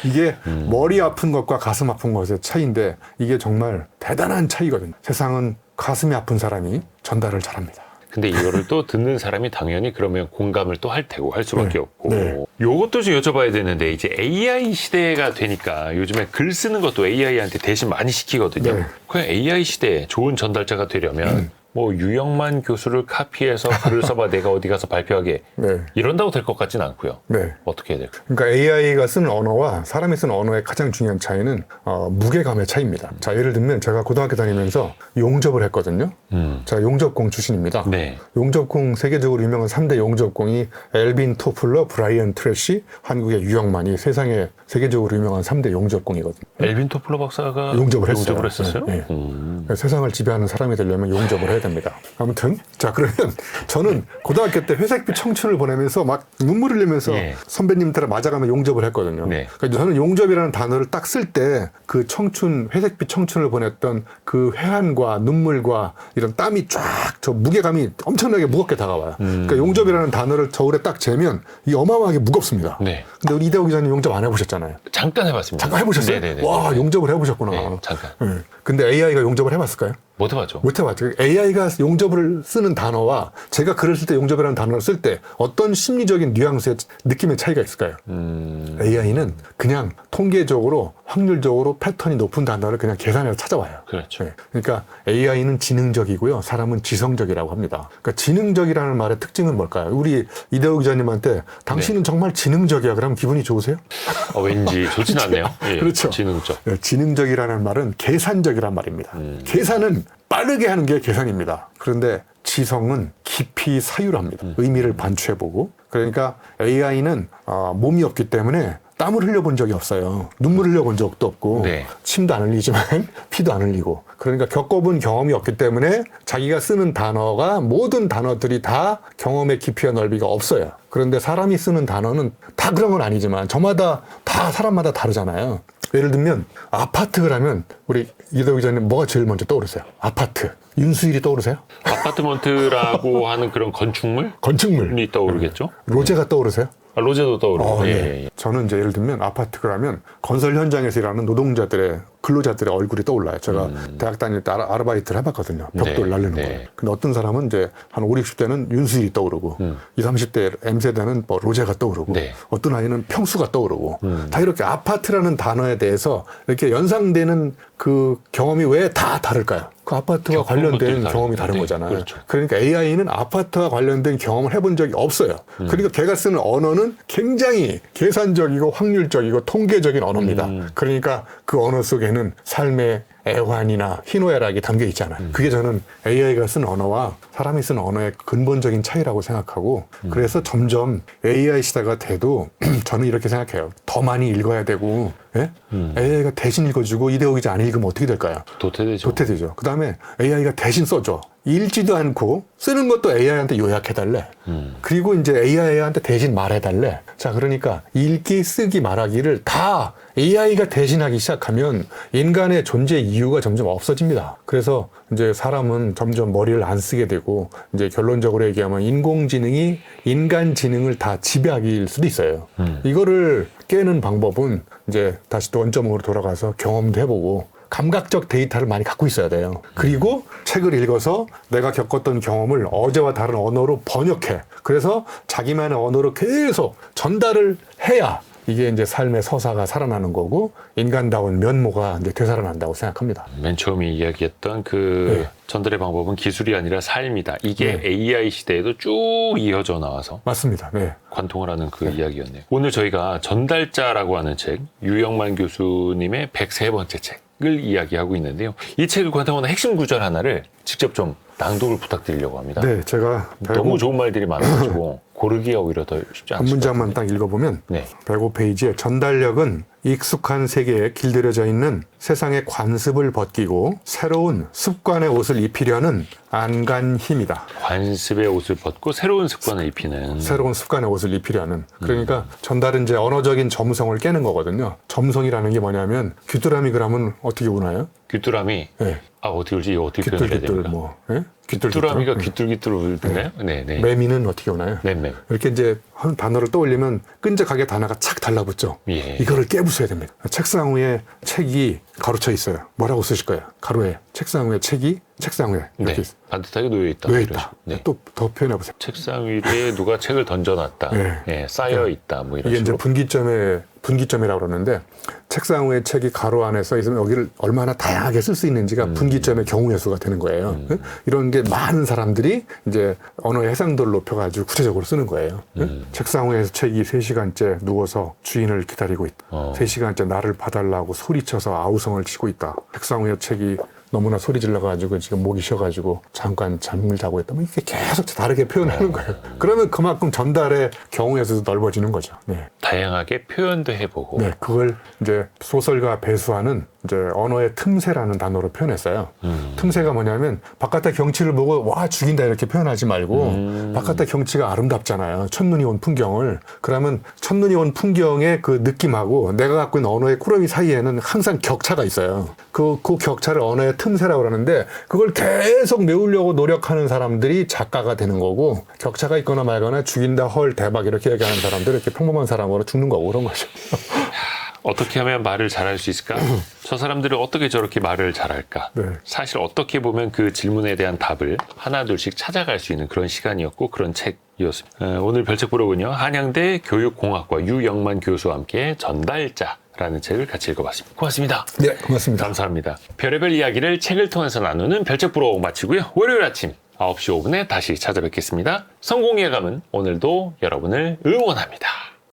[SPEAKER 2] 이게 머리 아픈 것과 가슴 아픈 것의 차이인데 이게 정말 대단한 차이거든요. 세상은 가슴이 아픈 사람이 전달을 잘합니다.
[SPEAKER 1] 근데 이거를 또 듣는 사람이 당연히 그러면 공감을 또 할 테고 할 수밖에
[SPEAKER 2] 네.
[SPEAKER 1] 없고
[SPEAKER 2] 네.
[SPEAKER 1] 요것도 좀 여쭤봐야 되는데 이제 AI 시대가 되니까 요즘에 글 쓰는 것도 AI한테 대신 많이 시키거든요.
[SPEAKER 2] 네.
[SPEAKER 1] 그냥 AI 시대에 좋은 전달자가 되려면 뭐 유영만 교수를 카피해서 글을 써봐 내가 어디 가서 발표하게
[SPEAKER 2] 네.
[SPEAKER 1] 이런다고 될 것 같지는 않고요.
[SPEAKER 2] 네.
[SPEAKER 1] 어떻게 해야 될까요?
[SPEAKER 2] 그러니까 AI가 쓰는 언어와 사람이 쓰는 언어의 가장 중요한 차이는 무게감의 차이입니다. 자, 예를 들면 제가 고등학교 다니면서 용접을 했거든요. 제가 용접공 출신입니다.
[SPEAKER 1] 네.
[SPEAKER 2] 용접공 세계적으로 유명한 3대 용접공이 엘빈 토플러, 브라이언 트래시, 한국의 유영만이 세상에 세계적으로 유명한 3대 용접공이거든요.
[SPEAKER 1] 엘빈 토플러 박사가
[SPEAKER 2] 용접을 했어요.
[SPEAKER 1] 했었어요?
[SPEAKER 2] 네. 그러니까 세상을 지배하는 사람이 되려면 용접을 해야 됩니다. 아무튼 자 그러면 저는 고등학교 때 회색빛 청춘을 보내면서 막 눈물을 흘리면서
[SPEAKER 1] 예.
[SPEAKER 2] 선배님들을 맞아가며 용접을 했거든요.
[SPEAKER 1] 네.
[SPEAKER 2] 그러니까 저는 용접이라는 단어를 딱 쓸 때 그 청춘 회색빛 청춘을 보냈던 그 회한과 눈물과 이런 땀이 쫙 저 무게감이 엄청나게 무겁게 다가와요. 그러니까 용접이라는 단어를 저울에 딱 재면 이 어마어마하게 무겁습니다.
[SPEAKER 1] 네.
[SPEAKER 2] 근데 우리 이대호 기자님 용접 안 해보셨잖아요.
[SPEAKER 1] 잠깐 해봤습니다.
[SPEAKER 2] 잠깐 해보셨어요?
[SPEAKER 1] 네네네.
[SPEAKER 2] 와 용접을 해보셨구나.
[SPEAKER 1] 네, 잠깐.
[SPEAKER 2] 네. 근데 AI가 용접을 해봤을까요?
[SPEAKER 1] 못 해봤죠.
[SPEAKER 2] 못 해봤죠. AI가 용접을 쓰는 단어와 제가 글을 쓸 때 용접이라는 단어를 쓸 때 어떤 심리적인 뉘앙스의 느낌의 차이가 있을까요? AI는 그냥 통계적으로 확률적으로 패턴이 높은 단어를 그냥 계산해서 찾아와요.
[SPEAKER 1] 그렇죠.
[SPEAKER 2] 네. 그러니까 AI는 지능적이고요. 사람은 지성적이라고 합니다. 그러니까 지능적이라는 말의 특징은 뭘까요? 우리 이대호 기자님한테 당신은 정말 지능적이야. 그러면 기분이 좋으세요?
[SPEAKER 1] 왠지 좋진 않네요. 예,
[SPEAKER 2] 그렇죠.
[SPEAKER 1] 지능적.
[SPEAKER 2] 네, 지능적이라는 말은 계산적이란 말입니다. 계산은 빠르게 하는 게 계산입니다. 그런데 지성은 깊이 사유합니다. 의미를 반추해보고. 그러니까 AI는 몸이 없기 때문에 땀을 흘려본 적이 없어요. 눈물 흘려본 적도 없고
[SPEAKER 1] 네.
[SPEAKER 2] 침도 안 흘리지만 피도 안 흘리고 그러니까 겪어본 경험이 없기 때문에 자기가 쓰는 단어가 모든 단어들이 다 경험의 깊이와 넓이가 없어요. 그런데 사람이 쓰는 단어는 다 그런 건 아니지만 저마다 다 사람마다 다르잖아요. 예를 들면 아파트 그러면 우리 이대호 기자님 뭐가 제일 먼저 떠오르세요? 아파트. 윤수일이 떠오르세요?
[SPEAKER 1] 아파트먼트라고 하는 그런 건축물이
[SPEAKER 2] 건축물.
[SPEAKER 1] 떠오르겠죠?
[SPEAKER 2] 로제가 떠오르세요?
[SPEAKER 1] 로제도 떠오르고. 예,
[SPEAKER 2] 네.
[SPEAKER 1] 예.
[SPEAKER 2] 저는 이제 예를 들면 아파트 그러면 건설 현장에서 일하는 노동자들의 근로자들의 얼굴이 떠올라요. 제가 대학 다닐 때 아르바이트를 해봤거든요. 벽돌
[SPEAKER 1] 네,
[SPEAKER 2] 날리는
[SPEAKER 1] 네.
[SPEAKER 2] 거예요. 근데 어떤 사람은 이제 한 5, 60대는 윤수일이 떠오르고 20, 30대 M세대는 뭐 로제가 떠오르고
[SPEAKER 1] 네.
[SPEAKER 2] 어떤 아이는 평수가 떠오르고 다 이렇게 아파트라는 단어에 대해서 이렇게 연상되는 그 경험이 왜 다 다를까요? 그 아파트와 관련된 경험이 다른
[SPEAKER 1] 네,
[SPEAKER 2] 거잖아요.
[SPEAKER 1] 그렇죠.
[SPEAKER 2] 그러니까 AI는 아파트와 관련된 경험을 해본 적이 없어요. 그러니까 걔가 쓰는 언어는 굉장히 계산적이고 확률적이고 통계적인 언어입니다. 그러니까 그 언어 속에는 삶의 애환이나 희노애락이 담겨 있잖아요. 그게 저는 AI가 쓴 언어와 사람이 쓴 언어의 근본적인 차이라고 생각하고 그래서 점점 AI 시대가 돼도 저는 이렇게 생각해요. 더 많이 읽어야 되고 예? AI가 대신 읽어주고 이대호 기자 안 읽으면 어떻게 될까요?
[SPEAKER 1] 도태되죠.
[SPEAKER 2] 도태되죠. 그 다음에 AI가 대신 써줘. 읽지도 않고 쓰는 것도 AI한테 요약해달래. 그리고 이제 AI한테 대신 말해달래. 자, 그러니까 읽기, 쓰기, 말하기를 다 AI가 대신하기 시작하면 인간의 존재 이유가 점점 없어집니다. 그래서 이제 사람은 점점 머리를 안 쓰게 되고 이제 결론적으로 얘기하면 인공지능이 인간 지능을 다 지배하기일 수도 있어요. 이거를 깨는 방법은 이제 다시 또 원점으로 돌아가서 경험도 해보고 감각적 데이터를 많이 갖고 있어야 돼요. 그리고 책을 읽어서 내가 겪었던 경험을 어제와 다른 언어로 번역해. 그래서 자기만의 언어로 계속 전달을 해야 이게 이제 삶의 서사가 살아나는 거고 인간다운 면모가 이제 되살아난다고 생각합니다.
[SPEAKER 1] 맨 처음에 이야기했던 그 전달의 방법은 기술이 아니라 삶이다. 이게 AI 시대에도 쭉 이어져 나와서
[SPEAKER 2] 맞습니다. 네.
[SPEAKER 1] 관통을 하는 그 이야기였네요. 오늘 저희가 전달자라고 하는 책, 유영만 교수님의 103번째 책을 이야기하고 있는데요. 이 책을 관통하는 핵심 구절 하나를 직접 좀 낭독을 부탁드리려고 합니다.
[SPEAKER 2] 네, 제가
[SPEAKER 1] 너무 좋은 말들이 많아가지고 고르기가 오히려 더 쉽지
[SPEAKER 2] 한
[SPEAKER 1] 않습니다.
[SPEAKER 2] 문장만 딱 읽어보면
[SPEAKER 1] 네.
[SPEAKER 2] 105페이지에 전달력은 익숙한 세계에 길들여져 있는 세상의 관습을 벗기고 새로운 습관의 옷을 입히려는 안간 힘이다.
[SPEAKER 1] 관습의 옷을 벗고 새로운 습관을 입히는.
[SPEAKER 2] 새로운 습관의 옷을 입히려는. 그러니까 전달은 이제 언어적인 점성을 깨는 거거든요. 점성이라는 게 뭐냐면 귀뚜라미 그러면 어떻게 우나요?
[SPEAKER 1] 귀뚜라미.
[SPEAKER 2] 네.
[SPEAKER 1] 아, 어떻게 울지? 이거 어떻게 표현해야
[SPEAKER 2] 귀뚤귀뚤
[SPEAKER 1] 됩니까?
[SPEAKER 2] 뭐. 예?
[SPEAKER 1] 귀뚜라미가 귀뚤귀뚤 울던가요? 네, 네.
[SPEAKER 2] 매미는 어떻게 오나요?
[SPEAKER 1] 맴맴.
[SPEAKER 2] 이렇게 이제 한 단어를 떠올리면 끈적하게 단어가 착 달라붙죠.
[SPEAKER 1] 예.
[SPEAKER 2] 이거를 깨부숴야 됩니다. 책상 위에 책이 가로쳐 있어요. 뭐라고 쓰실 거예요? 가로에 책상 위에 책이 책상 위에
[SPEAKER 1] 네.
[SPEAKER 2] 이렇게
[SPEAKER 1] 반듯하게 놓여 있다.
[SPEAKER 2] 놓여 있다.
[SPEAKER 1] 네.
[SPEAKER 2] 또 더 표현해 보세요.
[SPEAKER 1] 책상 위에 누가 책을 던져놨다.
[SPEAKER 2] 네.
[SPEAKER 1] 예, 쌓여 있다. 뭐 이런
[SPEAKER 2] 이게 이제
[SPEAKER 1] 식으로.
[SPEAKER 2] 분기점이라고 그러는데 책상 위에 책이 가로 안에서 있으면 여기를 얼마나 다양하게 쓸 수 있는지가 분기점의 경우의 수가 되는 거예요. 이런 게 많은 사람들이 이제 언어의 해상도를 높여가지고 구체적으로 쓰는 거예요. 책상 위에서 책이 3시간째 누워서 주인을 기다리고 있다. 3시간째 나를 봐달라고 소리쳐서 아우성을 치고 있다. 책상 위에 책이 너무나 소리 질러가지고 지금 목이 쉬어가지고 잠깐 잠을 자고 있다. 뭐 이렇게 계속 다르게 표현하는 거예요. 그러면 그만큼 전달의 경우의 수도 넓어지는 거죠. 네.
[SPEAKER 1] 다양하게 표현도 해보고.
[SPEAKER 2] 네, 그걸 이제 소설가 배수하는 이제 언어의 틈새라는 단어로 표현했어요. 틈새가 뭐냐면 바깥의 경치를 보고 와 죽인다 이렇게 표현하지 말고 바깥의 경치가 아름답잖아요. 첫눈이 온 풍경을. 그러면 첫눈이 온 풍경의 그 느낌하고 내가 갖고 있는 언어의 꾸러미 사이에는 항상 격차가 있어요. 그 격차를 언어의 틈새라고 그러는데 그걸 계속 메우려고 노력하는 사람들이 작가가 되는 거고 격차가 있거나 말거나 죽인다 헐 대박 이렇게 얘기하는 사람들은 이렇게 평범한 사람으로 죽는 거고 그런 거죠.
[SPEAKER 1] 어떻게 하면 말을 잘할 수 있을까? 저 사람들은 어떻게 저렇게 말을 잘할까?
[SPEAKER 2] 네.
[SPEAKER 1] 사실 어떻게 보면 그 질문에 대한 답을 하나둘씩 찾아갈 수 있는 그런 시간이었고 그런 책이었습니다. 오늘 별책부록은요. 한양대 교육공학과 유영만 교수와 함께 전달자라는 책을 같이 읽어봤습니다. 고맙습니다.
[SPEAKER 2] 네, 고맙습니다.
[SPEAKER 1] 감사합니다. 별의별 이야기를 책을 통해서 나누는 별책부록 마치고요. 월요일 아침 9시 5분에 다시 찾아뵙겠습니다. 성공의 감은 오늘도 여러분을 응원합니다.